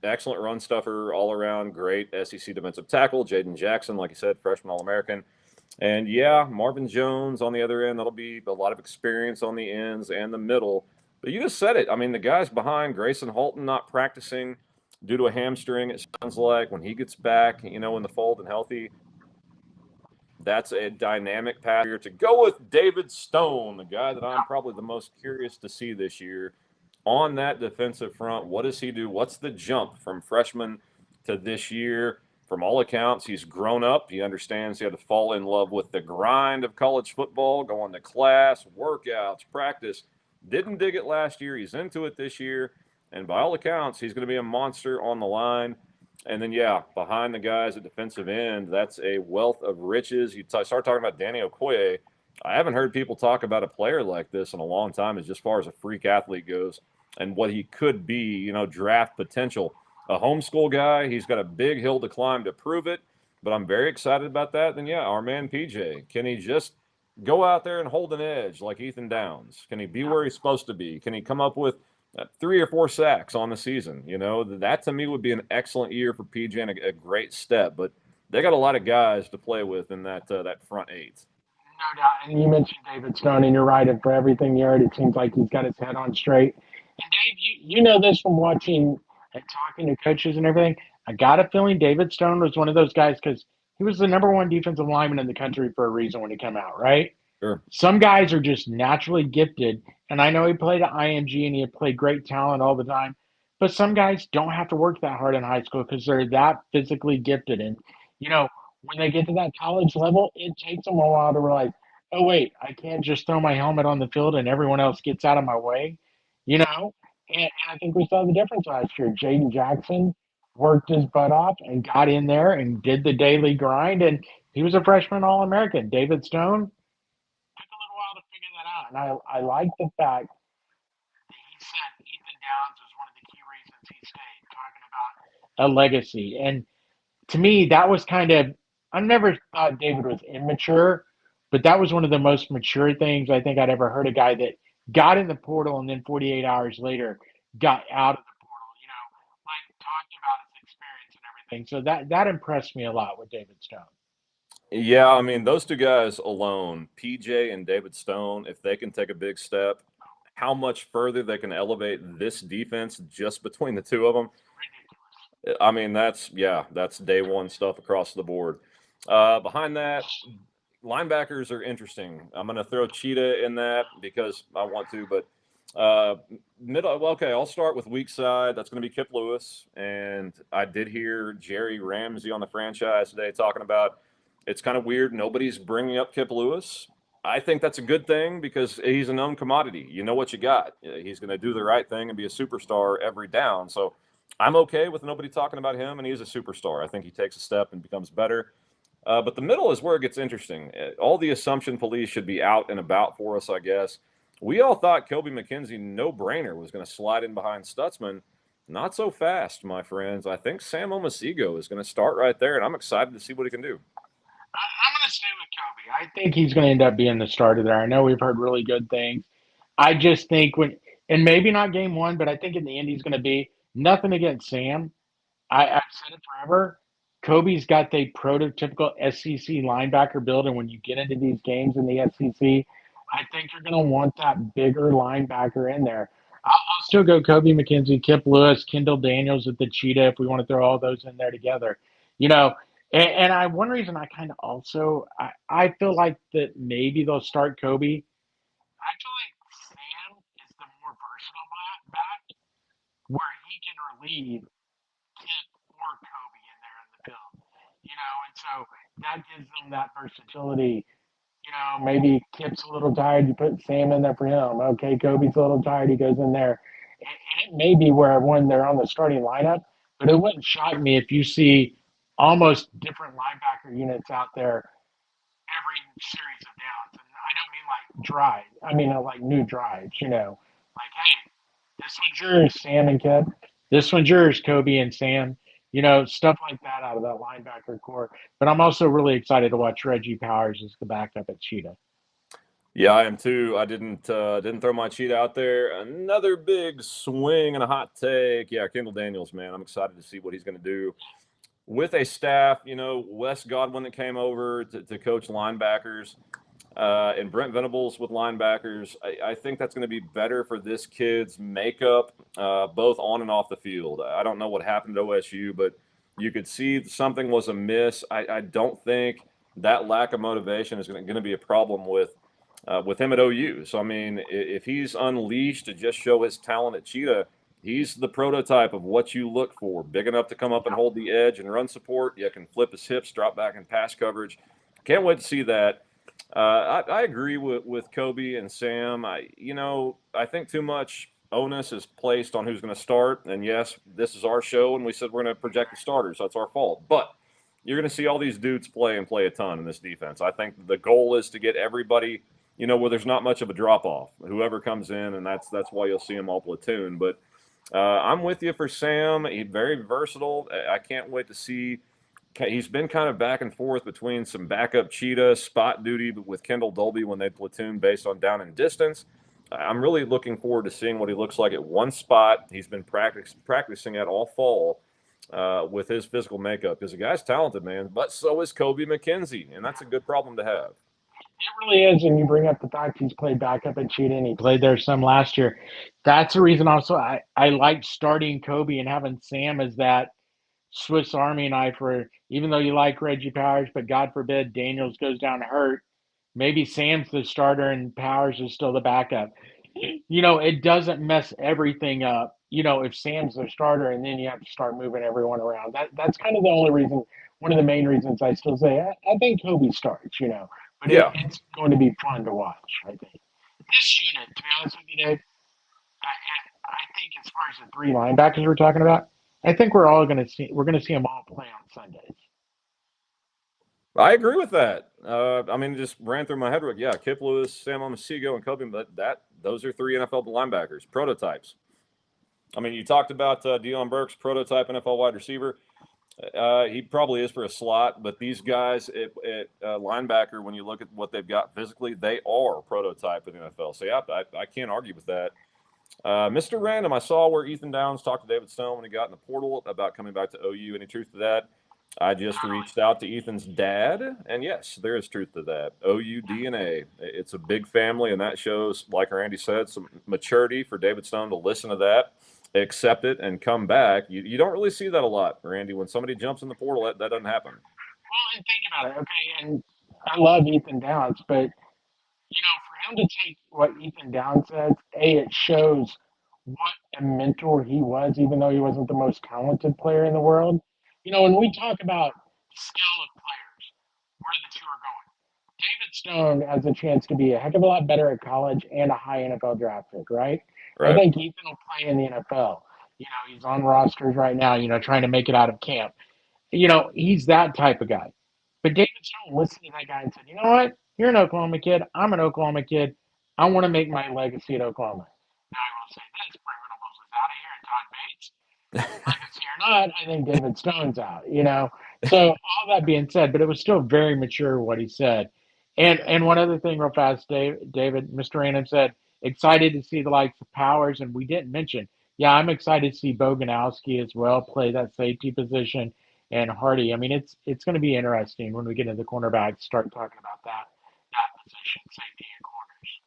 excellent run stuffer all around, great SEC defensive tackle. Jaden Jackson, like you said, freshman All-American. And yeah, Marvin Jones on the other end, that'll be a lot of experience on the ends and the middle. But you just said it. I mean, the guys behind, Grayson Halton not practicing due to a hamstring, it sounds like. When he gets back, in the fold and healthy, that's a dynamic path here to go with David Stone, the guy that I'm probably the most curious to see this year on that defensive front. What does he do? What's the jump from freshman to this year? From all accounts, he's grown up. He understands he had to fall in love with the grind of college football, going to class, workouts, practice. Didn't dig it last year. He's into it this year. And by all accounts, he's going to be a monster on the line. And then, yeah, behind the guys at defensive end, that's a wealth of riches. You start talking about Danny Okoye. I haven't heard people talk about a player like this in a long time, as far as a freak athlete goes and what he could be, draft potential. A homeschool guy, he's got a big hill to climb to prove it, but I'm very excited about that. Then, yeah, our man PJ, can he just go out there and hold an edge like Ethan Downs? Can he be where he's supposed to be? Can he come up with 3 or 4 sacks on the season? That to me would be an excellent year for PJ and a great step. But they got a lot of guys to play with in that front 8. No doubt. And you mentioned David Stone, and you're right. And for everything you heard, it seems like he's got his head on straight. And Dave, you know this from watching and talking to coaches and everything. I got a feeling David Stone was one of those guys because he was the number one defensive lineman in the country for a reason when he came out, right? Sure. Some guys are just naturally gifted, and I know he played at IMG and he played great talent all the time. But some guys don't have to work that hard in high school because they're that physically gifted. And you know, when they get to that college level, it takes them a while to realize, oh wait, I can't just throw my helmet on the field and everyone else gets out of my way. You know, and I think we saw the difference last year. Jaden Jackson worked his butt off and got in there and did the daily grind, and he was a freshman All American. David Stone took a little while to figure that out, and I like the fact that he said Ethan Downs was one of the key reasons he stayed, talking about a legacy. And to me, that was kind of, I never thought David was immature, but that was one of the most mature things I think I'd ever heard a guy that got in the portal and then 48 hours later got out of the portal, like talked about his experience and everything. So that impressed me a lot with David Stone. Yeah, I mean, those 2 guys alone, PJ and David Stone, if they can take a big step, how much further they can elevate this defense just between the 2 of them. I mean, that's day one stuff across the board. Behind that, linebackers are interesting. I'm going to throw Cheetah in that because I want to, but middle. Well, okay, I'll start with weak side. That's going to be Kip Lewis, and I did hear Jerry Ramsey on the franchise today talking about it's kind of weird. Nobody's bringing up Kip Lewis. I think that's a good thing because he's a known commodity. You know what you got. He's going to do the right thing and be a superstar every down. So I'm okay with nobody talking about him, and he's a superstar. I think he takes a step and becomes better. But the middle is where it gets interesting. All the assumption police should be out and about for us, I guess. We all thought Kobe McKenzie, no brainer, was going to slide in behind Stutzman. Not so fast, my friends. I think Sam Omasigo is going to start right there, and I'm excited to see what he can do. I'm going to stay with Kobe. I think he's going to end up being the starter there. I know we've heard really good things. I just think and maybe not game one, but I think in the end he's going to be nothing against Sam. I've said it forever. Kobe's got the prototypical SEC linebacker build, and when you get into these games in the SEC, I think you're going to want that bigger linebacker in there. I'll still go Kobe McKenzie, Kip Lewis, Kendall Daniels at the Cheetah if we want to throw all those in there together. You know, one reason I kind of also I feel like that maybe they'll start Kobe. I feel like Sam is the more versatile back where he can relieve Kip or Kobe in there in the field, and so that gives them that versatility. Maybe Kip's a little tired, you put Sam in there for him. Okay, Kobe's a little tired, he goes in there. And it may be where when they're on the starting lineup, but it wouldn't shock me if you see almost different linebacker units out there every series of downs. And I don't mean like drive. I mean like new drives, Like, hey, this one's yours, Sam and Kip. This one's yours, Kobe and Sam. Stuff like that out of that linebacker core. But I'm also really excited to watch Reggie Powers as the backup at Cheetah. Yeah, I am too. I didn't throw my cheat out there. Another big swing and a hot take. Yeah, Kendall Daniels, man. I'm excited to see what he's going to do with a staff. Wes Godwin that came over to coach linebackers, and Brent Venables with linebackers. I think that's going to be better for this kid's makeup, both on and off the field. I don't know what happened at OSU, but you could see something was amiss. I don't think that lack of motivation is going to be a problem with with him at OU. So I mean, if he's unleashed to just show his talent at Cheetah, he's the prototype of what you look for. Big enough to come up and hold the edge and run support. You can flip his hips, drop back in pass coverage. Can't wait to see that. I agree with Kobe and Sam. I think too much onus is placed on who's going to start. And yes, this is our show, and we said we're going to project the starters. So that's our fault. But you're going to see all these dudes play and play a ton in this defense. I think the goal is to get everybody, where there's not much of a drop off. Whoever comes in, and that's why you'll see them all platoon. But I'm with you for Sam. He's very versatile. I can't wait to see. He's been kind of back and forth between some backup cheetah spot duty with Kendall Dolby when they platoon based on down and distance. I'm really looking forward to seeing what he looks like at one spot. He's been practicing at all fall with his physical makeup because the guy's talented, man. But so is Kobe McKenzie, and that's a good problem to have. It really is, and you bring up the fact he's played backup at Cheetah, and he played there some last year. That's the reason also I like starting Kobe and having Sam as that Swiss Army knife for even though you like Reggie Powers, but God forbid Daniels goes down hurt, maybe Sam's the starter and Powers is still the backup. It doesn't mess everything up. If Sam's the starter and then you have to start moving everyone around. That's kind of the only reason, one of the main reasons I still say I think Kobe starts. But Yeah, it's going to be fun to watch, I think. This unit, to be honest with you, Dave, I think as far as the three linebackers we're talking about, I think we're going to see them all play on Sundays. I agree with that. I mean, it just ran through my head. Yeah, Kip Lewis, Sam Amasigo, and Kobe. But those are three NFL linebackers, prototypes. I mean, you talked about Deion Burks, prototype NFL wide receiver. He probably is for a slot, but these guys at linebacker, when you look at what they've got physically, they are prototype in the NFL. So yeah, I can't argue with that. Mr. Random, I saw where Ethan Downs talked to David Stone when he got in the portal about coming back to OU. Any truth to that? I just reached out to Ethan's dad, and yes, there is truth to that. OU DNA. It's a big family, and that shows, like Randy said, some maturity for David Stone to listen to that, accept it, and come back. You don't really see that a lot, Randy. When somebody jumps in the portal, that doesn't happen. Well, and think about it, okay, and I love Ethan Downs, but for him to take what Ethan Downs says, it shows what a mentor he was, even though he wasn't the most talented player in the world. When we talk about skill of players, where the two are going, David Stone has a chance to be a heck of a lot better at college and a high NFL draft pick, right? I Right. think Ethan will play in the NFL. He's on rosters right now, trying to make it out of camp. He's that type of guy. But David Stone listened to that guy and said, you know what? You're an Oklahoma kid. I'm an Oklahoma kid. I want to make my legacy at Oklahoma. Now I will say this, Brent Venables is out of here and Todd Bates. Legacy or not, I think David Stone's out. So all that being said, but it was still very mature what he said. And one other thing real fast, David, Mr. Random said, excited to see the likes of Powers, and we didn't mention, yeah, I'm excited to see Boganowski as well play that safety position and Hardy. I mean, it's going to be interesting when we get into the cornerbacks, start talking about that position, safety and corners.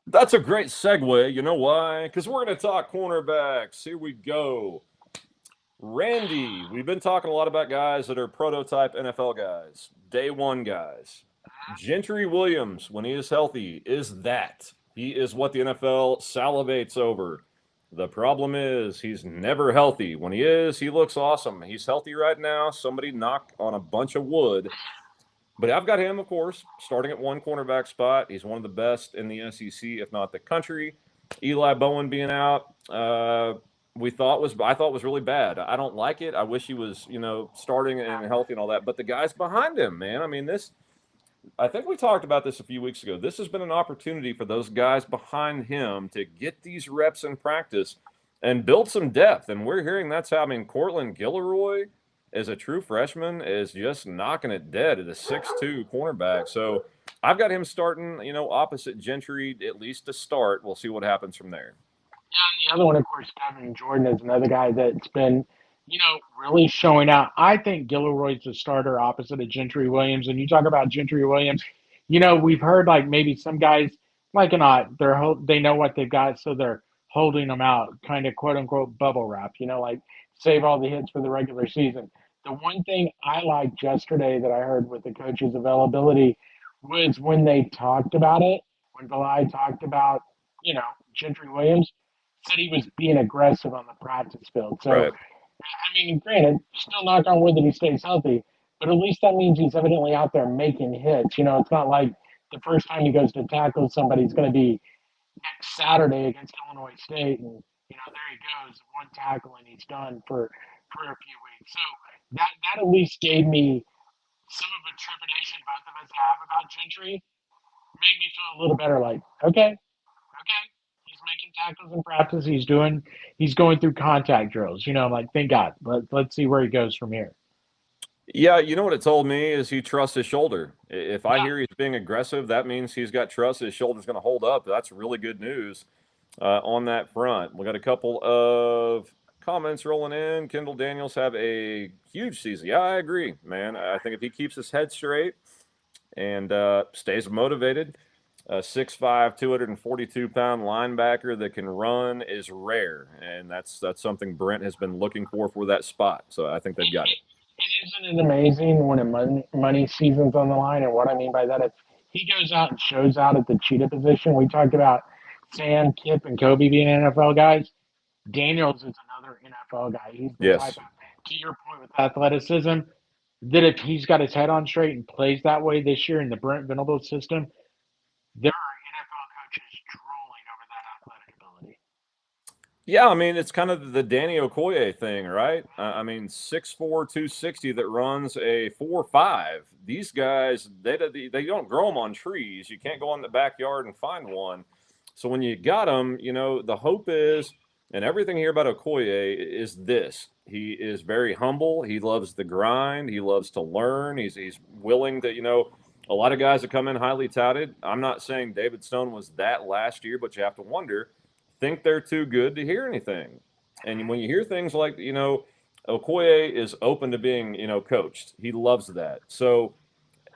That's a great segue. You know why? Because we're going to talk cornerbacks. Here we go. Randy, we've been talking a lot about guys that are prototype NFL guys, day one guys. Gentry Williams, when he is healthy, is that. He is what the NFL salivates over. The problem is he's never healthy. When he is, he looks awesome. He's healthy right now. Somebody knock on a bunch of wood. But I've got him, of course, starting at one cornerback spot. He's one of the best in the SEC, if not the country. Eli Bowen being out, I thought was really bad. I don't like it. I wish he was, starting and healthy and all that. But the guys behind him, man. I mean, this. I think we talked about this a few weeks ago. This has been an opportunity for those guys behind him to get these reps in practice and build some depth. And we're hearing that's how. I mean, Cortland Gilroy, as a true freshman, is just knocking it dead at a 6'2" cornerback. So I've got him starting, opposite Gentry, at least to start. We'll see what happens from there. Yeah, and the other one, of course, Kevin Jordan is another guy that's been, really showing out. I think Gilroy's the starter opposite of Gentry Williams. And you talk about Gentry Williams, we've heard like maybe some guys like not they know what they've got, so they're holding them out, kind of quote unquote bubble wrap. Like save all the hits for the regular season. The one thing I liked yesterday that I heard with the coach's availability was when they talked about it. when Belay talked about, Gentry Williams, said he was being aggressive on the practice field. So, Right. I mean, granted, still knock on wood that he stays healthy, but at least that means he's evidently out there making hits. It's not like the first time he goes to tackle somebody, it's going to be next Saturday against Illinois State, and there he goes, one tackle, and he's done for a few weeks. So that at least gave me some of the trepidation both of us have about Gentry. Made me feel a little better. Like, okay, he's making tackles in practice. He's going through contact drills. I'm like, thank God. Let's see where he goes from here. Yeah, you know what it told me is he trusts his shoulder. If I Yeah, hear he's being aggressive, that means he's got trust. His shoulder's going to hold up. That's really good news on that front. We got a couple of comments rolling in. Kendall Daniels have a huge season. Yeah, I agree, man. I think if he keeps his head straight and stays motivated, a 6'5", 242-pound linebacker that can run is rare, and that's something Brent has been looking for that spot. So I think they've got it. and isn't it amazing when a money season's on the line? And what I mean by that, if he goes out and shows out at the cheetah position, we talked about Sam, Kip, and Kobe being NFL guys. Daniels is another NFL guy. He's the type Yes. of, to your point with athleticism, that if he's got his head on straight and plays that way this year in the Brent Venables system, there are NFL coaches drooling over that athletic ability. Yeah, I mean, it's kind of the Danny Okoye thing, right? I mean, 6'4", 260 that runs a 4.5. These guys, they don't grow them on trees. You can't go in the backyard and find one. So when you got them, the hope is, and everything here about Okoye is this. He is very humble. He loves the grind. He loves to learn. He's willing to, a lot of guys that come in highly touted. I'm not saying David Stone was that last year, but you have to wonder, think they're too good to hear anything. And when you hear things like, Okoye is open to being, coached. He loves that. So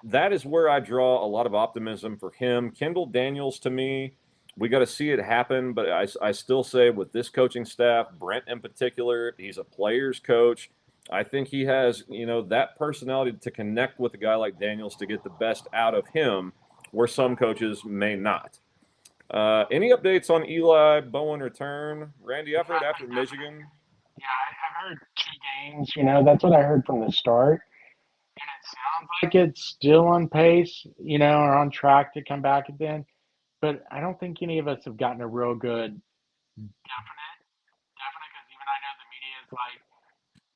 that is where I draw a lot of optimism for him. Kendall Daniels, to me, we got to see it happen. But I still say with this coaching staff, Brent in particular, he's a player's coach. I think he has, that personality to connect with a guy like Daniels to get the best out of him, where some coaches may not. Any updates on Eli Bowen return? Randy Efford after Michigan? Yeah, I've heard 2 games. That's what I heard from the start. And it sounds like it's still on pace, or on track to come back again. But I don't think any of us have gotten a real good definite, because even I know the media is like,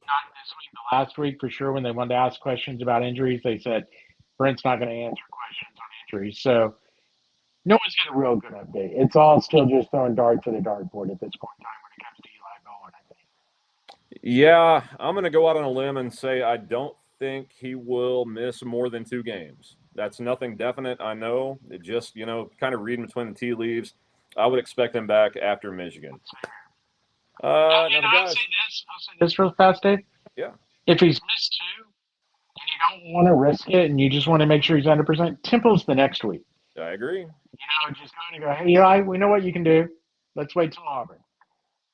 not this week, the last week for sure, when they wanted to ask questions about injuries, they said Brent's not going to answer questions on injuries. So no one's got a real good update. It's all still just throwing darts at a dartboard at this point in time when it comes to Eli Bowen, I think. Yeah, I'm going to go out on a limb and say I don't think he will miss more than 2 games. That's nothing definite, I know. It just, kind of reading between the tea leaves. I would expect him back after Michigan. Now And the guys, I'll say this real fast, Dave. yeah, If he's missed two and you don't want to risk it and you just want to make sure he's 100%, Temple's the next week. I agree. Just going to go, hey, Eli, we know what you can do. Let's wait till Auburn.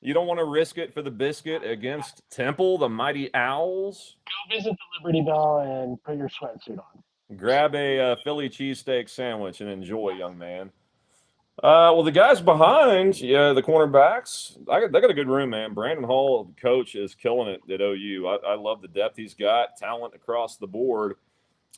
You don't want to risk it for the biscuit against Temple, the mighty Owls. Go visit the Liberty Bell and put your sweatsuit on. Grab a Philly cheesesteak sandwich and enjoy, young man. Well, the guys behind, yeah, the cornerbacks, they got a good room, man. Brandon Hall, the coach, is killing it at OU. I love the depth he's got, talent across the board.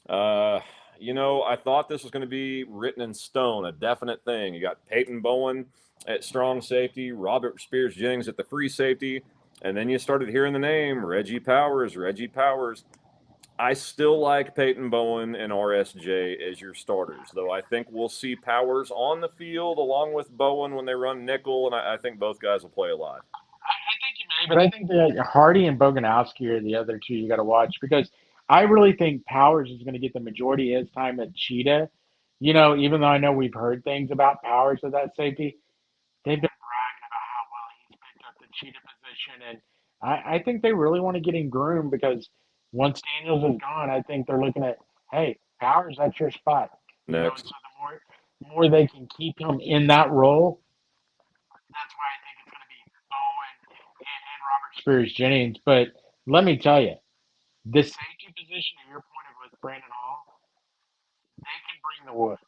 Uh, I thought this was going to be written in stone, a definite thing. You got Peyton Bowen at strong safety, Robert Spears Jennings at the free safety, and then you started hearing the name Reggie Powers. Reggie Powers. I still like Peyton Bowen and RSJ as your starters, though I think we'll see Powers on the field along with Bowen when they run nickel, and I think both guys will play a lot. I think you may, but I think that Hardy and Boganowski are the other two you got to watch, because I really think Powers is going to get the majority of his time at Cheetah. Even though I know we've heard things about Powers at that safety, they've been bragging about how well he's picked up the Cheetah position. And I think they really want to get him groomed, because once Daniels is gone, I think they're looking at, hey, Powers, that's your spot. And Next. so the more they can keep him in that role, that's why I think it's going to be Bowen and Robert Spears Jennings. But let me tell you, the safety position, to your point of with Brandon Hall, they can bring the wood.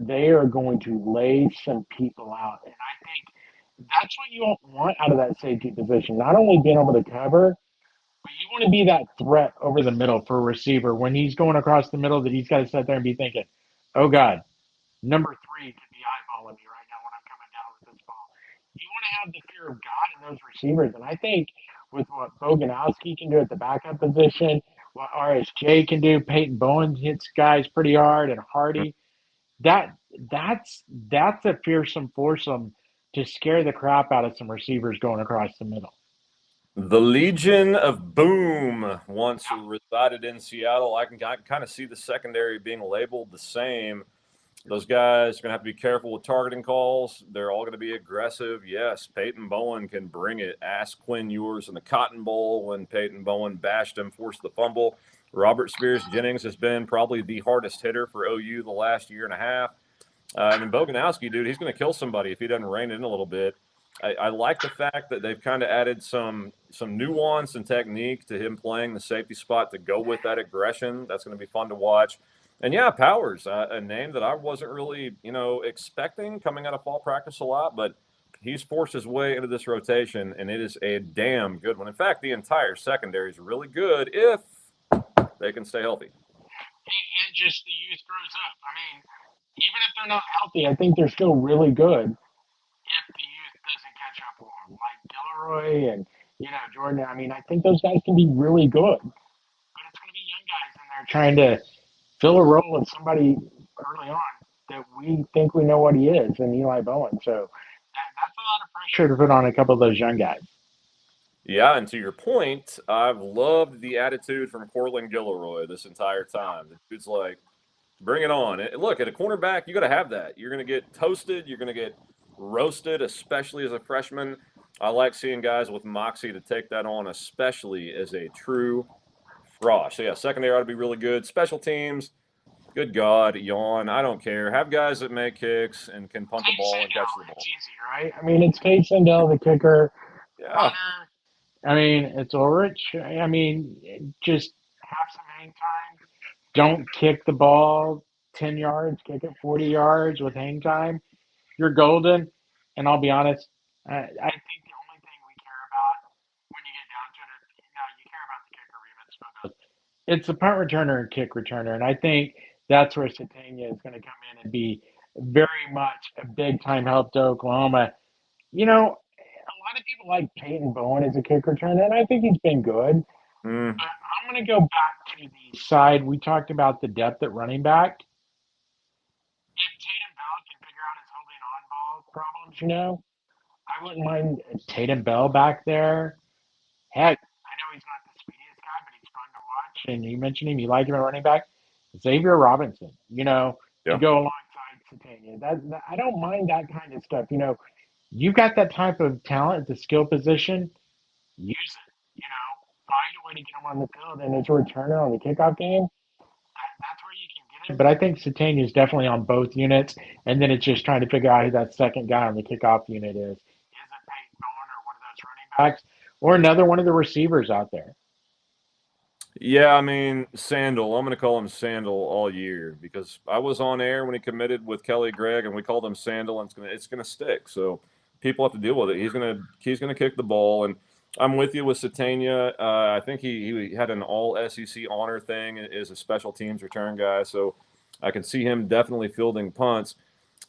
they are going to lay some people out. And I think that's what you want out of that safety position. Not only being able to cover, but you want to be that threat over the middle for a receiver when he's going across the middle that he's got to sit there and be thinking, oh God, number three could be eyeballing me right now when I'm coming down with this ball. You want to have the fear of God in those receivers. And I think with what Boganowski can do at the backup position, what RSJ can do, Peyton Bowen hits guys pretty hard, and Hardy, that that's a fearsome foursome to scare the crap out of some receivers going across the middle. The Legion of Boom once resided in Seattle. I can kind of see the secondary being labeled the same. Those guys are going to have to be careful with targeting calls. They're all going to be aggressive. Yes, Peyton Bowen can bring it. Ask Quinn Ewers in the Cotton Bowl when Peyton Bowen bashed him, forced the fumble. Robert Spears Jennings has been probably the hardest hitter for OU the last year and a half. And then Boganowski, dude, he's going to kill somebody if he doesn't rein it in a little bit. I like the fact that they've kind of added some nuance and technique to him playing the safety spot to go with that aggression. That's going to be fun to watch. And yeah, Powers, a name that I wasn't really, expecting coming out of fall practice a lot, but he's forced his way into this rotation, and it is a damn good one. In fact, the entire secondary is really good if they can stay healthy. And just the youth grows up. I mean, even if they're not healthy, I think they're still really good if the youth doesn't catch up with them, like Gilroy and Jordan. I mean, I think those guys can be really good, but it's going to be young guys in there trying to fill a role with somebody early on that we think we know what he is, and Eli Bowen. So that's a lot of pressure to put on a couple of those young guys. Yeah, and to your point, I've loved the attitude from Cortland Gilroy this entire time. The dude's like, bring it on. Look, at a cornerback, you got to have that. You're going to get toasted. You're going to get roasted, especially as a freshman. I like seeing guys with moxie to take that on, especially as a true frosh. So, yeah, secondary ought to be really good. Special teams, good God, yawn. I don't care. Have guys that make kicks and can punt the ball and catch the ball. It's easy, right? I mean, it's Tate Sandell, the kicker. Yeah. I mean, it's Ulrich. I mean, just have some hang time. Don't kick the ball 10 yards, kick it 40 yards with hang time. You're golden. And I'll be honest, I think the only thing we care about when you get down to it, you care about the kicker, it's the punt returner and kick returner. And I think that's where Satania is going to come in and be very much a big time help to Oklahoma. A lot of people like Peyton Bowen as a kick returner, and I think he's been good. Mm. I'm going to go back to the side. We talked about the depth at running back. If Tatum Bell can figure out his holding on ball problems, I wouldn't mind Tatum Bell back there. Heck, I know he's not the speediest guy, but he's fun to watch. And you mentioned him, you like him at running back. Xavier Robinson, to Yeah. go alongside Satania. I don't mind that kind of stuff. You've got that type of talent at the skill position, use it. Find a way to get him on the field, and as a returner on the kickoff game, that's where you can get it. But I think Satania is definitely on both units, and then it's just trying to figure out who that second guy on the kickoff unit is. Is it Peyton Bowen or one of those running backs, or another one of the receivers out there? Yeah, I mean, Sandal. I'm going to call him Sandal all year because I was on air when he committed with Kelly Gregg, and we called him Sandal, and it's gonna stick. So people have to deal with it. He's gonna kick the ball, and I'm with you with Satania. I think he had an All SEC honor thing as a special teams return guy, so I can see him definitely fielding punts.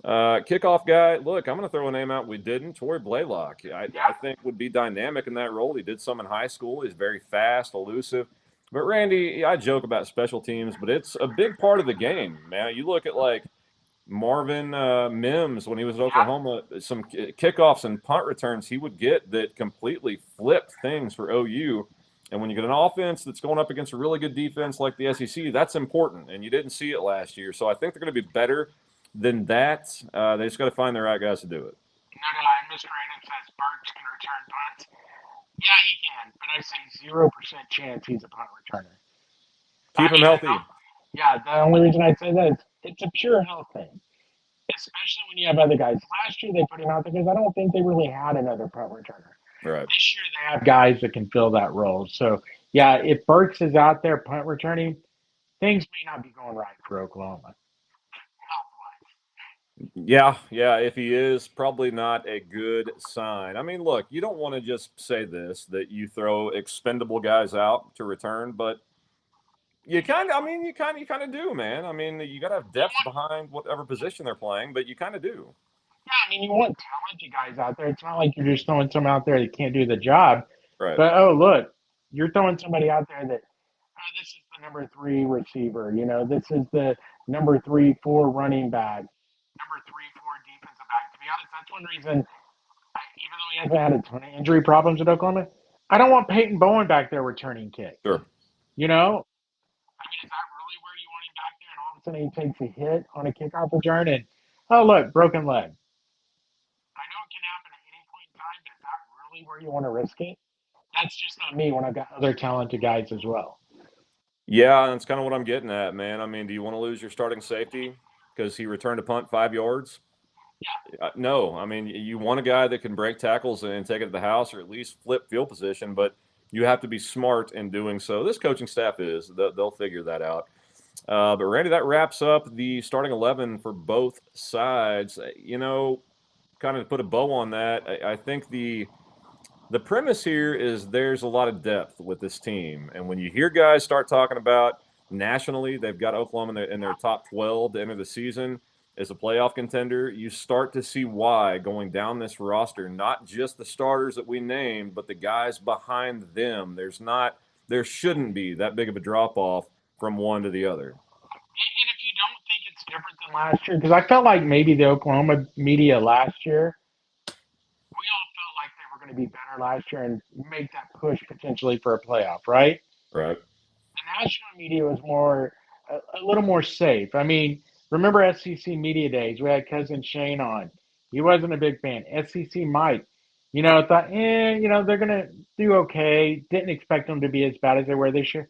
Kickoff guy, look, I'm going to throw a name out we didn't. Troy Blaylock, I think would be dynamic in that role. He did some in high school. He's very fast, elusive. But Randy, I joke about special teams, but it's a big part of the game, man. You look at like Marvin Mims when he was at Oklahoma, some kickoffs and punt returns he would get that completely flipped things for OU. And when you get an offense that's going up against a really good defense like the SEC, that's important. And you didn't see it last year. So I think they're going to be better than that. They just got to find the right guys to do it. And Mr. Random says Burks can return punts. Yeah, he can, but I say 0% chance he's a punt returner. Keep him healthy. Yeah, the only reason I say that is it's a pure health thing, especially when you have other guys. Last year they put him out there because I don't think they really had another punt returner. Right. This year they have guys that can fill that role. So, yeah, if Burks is out there punt returning, things may not be going right for Oklahoma. Yeah, yeah. If he is, probably not a good sign. I mean, look, you don't want to just say this that you throw expendable guys out to return, but you kind of. I mean, you kind of do, man. I mean, you got to have You depth want, behind whatever position they're playing, but you kind of do. yeah, I mean, you want talented guys out there. It's not like you're just throwing some out there that can't do the job. Right. But oh, look, you're throwing somebody out there that this is the number three receiver. This is the number 3, 4 running back, number 3, 4 defensive back. To be honest, that's one reason. Even though he hasn't had a ton of injury problems at Oklahoma, I don't want Peyton Bowen back there returning kicks. Sure. You know, I mean, is that really where you want him back there? And all of a sudden he takes a hit on a kickoff return and, oh, look, broken leg. I know it can happen at any point in time, but is that really where you want to risk it? That's just not me when I've got other talented guys as well. Yeah, that's kind of what I'm getting at, man. I mean, do you want to lose your starting safety because he returned a punt 5 yards? No, I mean you want a guy that can break tackles and take it to the house, or at least flip field position. But you have to be smart in doing so. This coaching staff is; they'll figure that out. But Randy, that wraps up the starting 11 for both sides. Kind of to put a bow on that, I think the premise here is there's a lot of depth with this team, and when you hear guys start talking about nationally, they've got Oklahoma in their top 12 to enter the season as a playoff contender. You start to see why going down this roster, not just the starters that we named, but the guys behind them. There shouldn't be that big of a drop off from one to the other. And if you don't think it's different than last year, because I felt like maybe the Oklahoma media last year, we all felt like they were going to be better last year and make that push potentially for a playoff, right? Right. The national media was a little more safe. I mean, remember SEC media days? We had cousin Shane on. He wasn't a big fan. SEC Mike, thought, they're gonna do okay. Didn't expect them to be as bad as they were this year.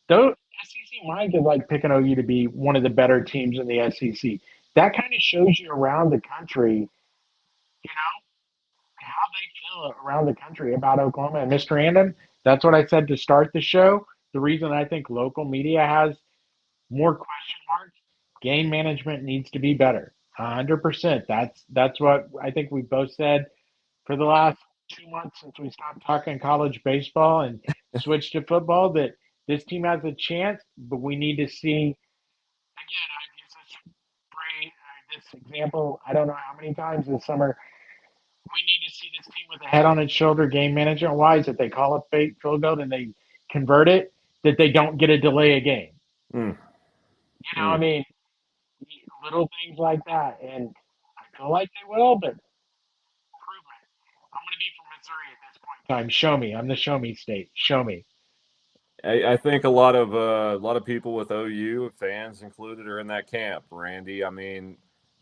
Though SEC Mike is like picking OU to be one of the better teams in the SEC. That kind of shows you around the country, how they feel around the country about Oklahoma. And Mr. Andon, that's what I said to start the show. The reason I think local media has more question marks, game management needs to be better. 100%. That's what I think we both said for the last 2 months since we stopped talking college baseball and switched to football. That this team has a chance, but we need to see. Again, I've used this example. I don't know how many times this summer. We need to see this team with a head on its shoulder game management. Why is it they call a fake field goal and they convert it? That they don't get a delay a game. Mm, I mm. mean, little things like that. And I feel like they will, but improvement. I'm going to be from Missouri at this point in time. Show me. I'm the show me state. Show me. I think a lot of people with OU fans included are in that camp, Randy. I mean,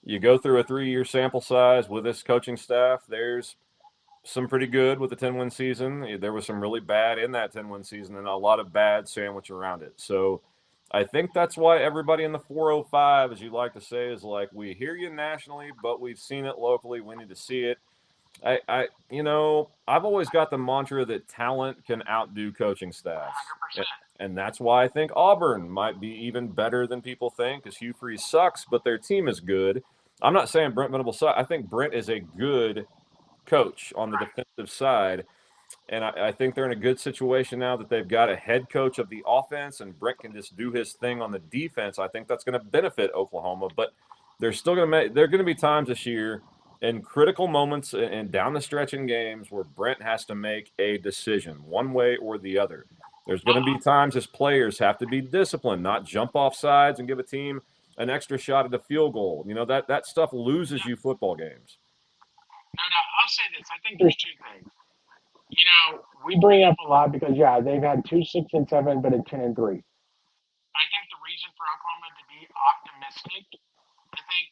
you go through a 3-year sample size with this coaching staff. There's some pretty good with the 10-win season. There was some really bad in that 10-win season, and a lot of bad sandwich around it. So I think that's why everybody in the 405, as you like to say, is like, we hear you nationally, but we've seen it locally. We need to see it. I've always got the mantra that talent can outdo coaching staffs. And that's why I think Auburn might be even better than people think, because Hugh Freeze sucks, but their team is good. I'm not saying Brent Venable sucks. I think Brent is a good coach on the defensive side. And I think they're in a good situation now that they've got a head coach of the offense, and Brent can just do his thing on the defense. I think that's going to benefit Oklahoma, but they're still going to make. There are going to be times this year in critical moments and down the stretch in games where Brent has to make a decision one way or the other. There's going to be times as players have to be disciplined, not jump off sides and give a team an extra shot at a field goal. That stuff loses you football games. No, no, I'll say this. I think there's two things. We bring up a lot because, yeah, they've had 2 6 and 7, but a 10 and 3. I think the reason for Oklahoma to be optimistic, I think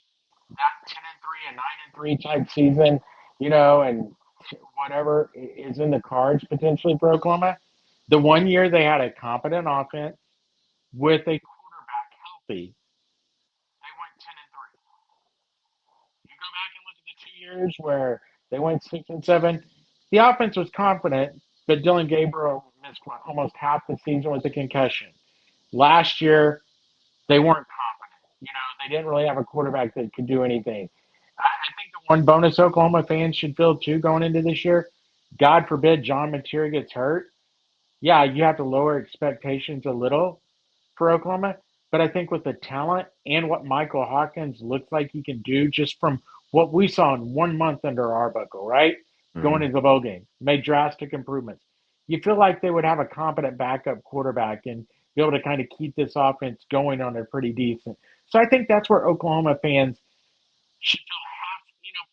that 10 and 3 and 9 and 3 type season, and whatever is in the cards potentially for Oklahoma. The one year they had a competent offense with a quarterback healthy, they went 10 and 3. You go back and look at the 2 years where they went 6 and 7. The offense was confident, but Dylan Gabriel missed almost half the season with a concussion. Last year, they weren't confident. They didn't really have a quarterback that could do anything. I think the one bonus Oklahoma fans should feel too going into this year, God forbid John Mateer gets hurt. Yeah, you have to lower expectations a little for Oklahoma. But I think with the talent and what Michael Hawkins looks like he can do just from what we saw in 1 month under Arbuckle, right? Going Mhm. into the bowl game, made drastic improvements. You feel like they would have a competent backup quarterback and be able to kind of keep this offense going on a pretty decent. So I think that's where Oklahoma fans should feel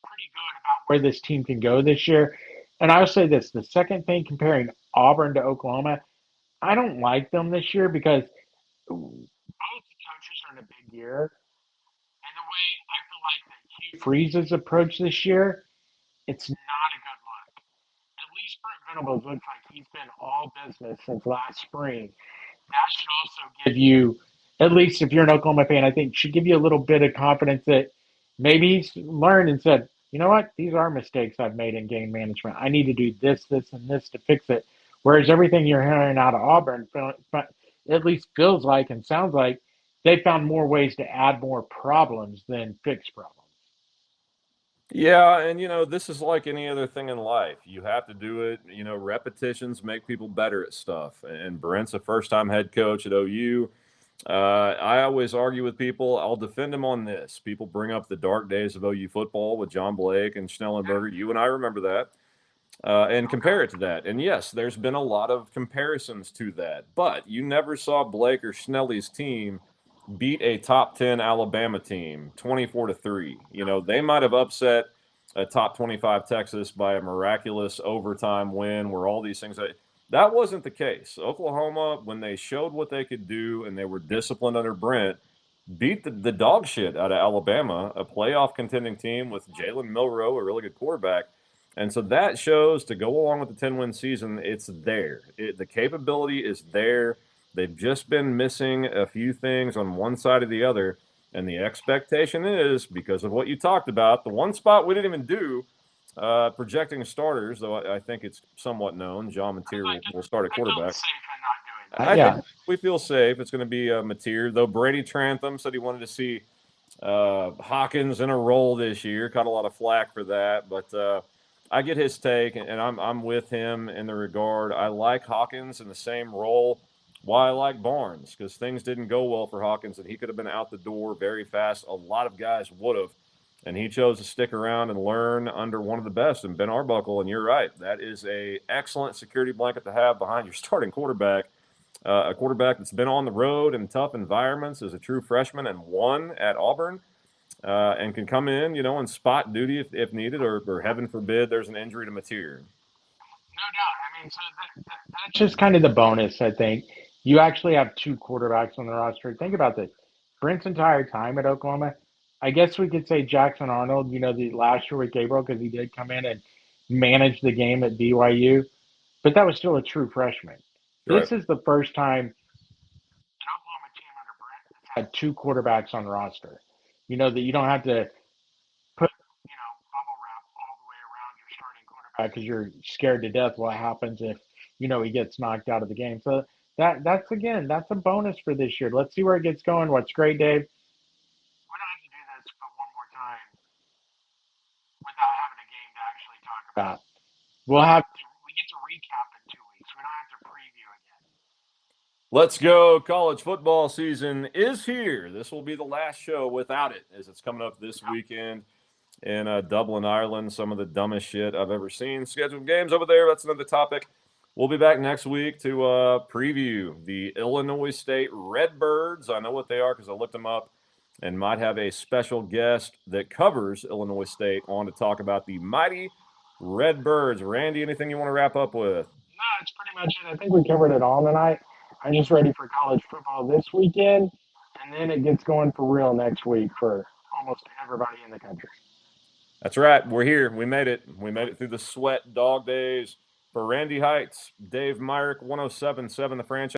pretty good about where this team can go this year. And I'll say this: the second thing comparing Auburn to Oklahoma, I don't like them this year because both coaches are in a big year, and the way I feel like that Hugh Freeze's approach this year, it's not a good look. At least Brent Venables looks like he's been all business since last spring. That should also give you, at least if you're an Oklahoma fan, I think should give you a little bit of confidence that maybe he's learned and said, you know what, these are mistakes I've made in game management. I need to do this, this, and this to fix it. Whereas everything you're hearing out of Auburn, at least feels like and sounds like they found more ways to add more problems than fix problems. Yeah, and this is like any other thing in life. You have to do it. Repetitions make people better at stuff. And Brent's a first-time head coach at OU. I always argue with people. I'll defend him on this. People bring up the dark days of OU football with John Blake and Schnellenberger. You and I remember that, and compare it to that. And yes, there's been a lot of comparisons to that. But you never saw Blake or Schnelly's team beat a top 10 Alabama team 24-3. They might have upset a top 25 Texas by a miraculous overtime win where all these things that wasn't the case. Oklahoma, when they showed what they could do and they were disciplined under Brent, beat the dog shit out of Alabama, a playoff contending team with Jalen Milroe, a really good quarterback. And so that shows to go along with the 10-win season, it's there. The capability is there. They've just been missing a few things on one side or the other. And the expectation is, because of what you talked about, the one spot we didn't even do, projecting starters, though I think it's somewhat known, John Mateer will start at I felt quarterback. safe in not doing that. I think Yeah. we feel safe. It's going to be Mateer, though Brady Trantham said he wanted to see Hawkins in a role this year. Caught a lot of flack for that, but I get his take, and I'm with him in the regard. I like Hawkins in the same role. Why I like Barnes, because things didn't go well for Hawkins, and he could have been out the door very fast. A lot of guys would have, and he chose to stick around and learn under one of the best, and Ben Arbuckle. And you're right, that is a excellent security blanket to have behind your starting quarterback. A quarterback that's been on the road in tough environments as a true freshman and won at Auburn, and can come in, and spot duty if needed, or heaven forbid there's an injury to Mateer. No doubt. I mean, so that's just kind of the bonus, I think. You actually have two quarterbacks on the roster. Think about this. Brent's entire time at Oklahoma, I guess we could say Jackson Arnold, the last year with Gabriel, because he did come in and manage the game at BYU, but that was still a true freshman. Right. This is the first time an Oklahoma team under Brent has had two quarterbacks on roster. That you don't have to put bubble wrap all the way around your starting quarterback because you're scared to death what happens if he gets knocked out of the game. So that's a bonus for this year. Let's see where it gets going. What's great, Dave? We don't have to do this for one more time without having a game to actually talk about. We get to recap in 2 weeks. We don't have to preview again. Let's go. College football season is here. This will be the last show without it, as it's coming up this weekend in Dublin, Ireland. Some of the dumbest shit I've ever seen. Scheduled games over there. That's another topic. We'll be back next week to preview the Illinois State Redbirds. I know what they are because I looked them up, and might have a special guest that covers Illinois State on to talk about the mighty Redbirds. Randy, anything you want to wrap up with? No, that's pretty much it. I think we covered it all tonight. I'm just ready for college football this weekend, and then it gets going for real next week for almost everybody in the country. That's right. We're here. We made it. We made it through the sweat dog days. For Randy Heights, Dave Myrick, 1077 The Franchise.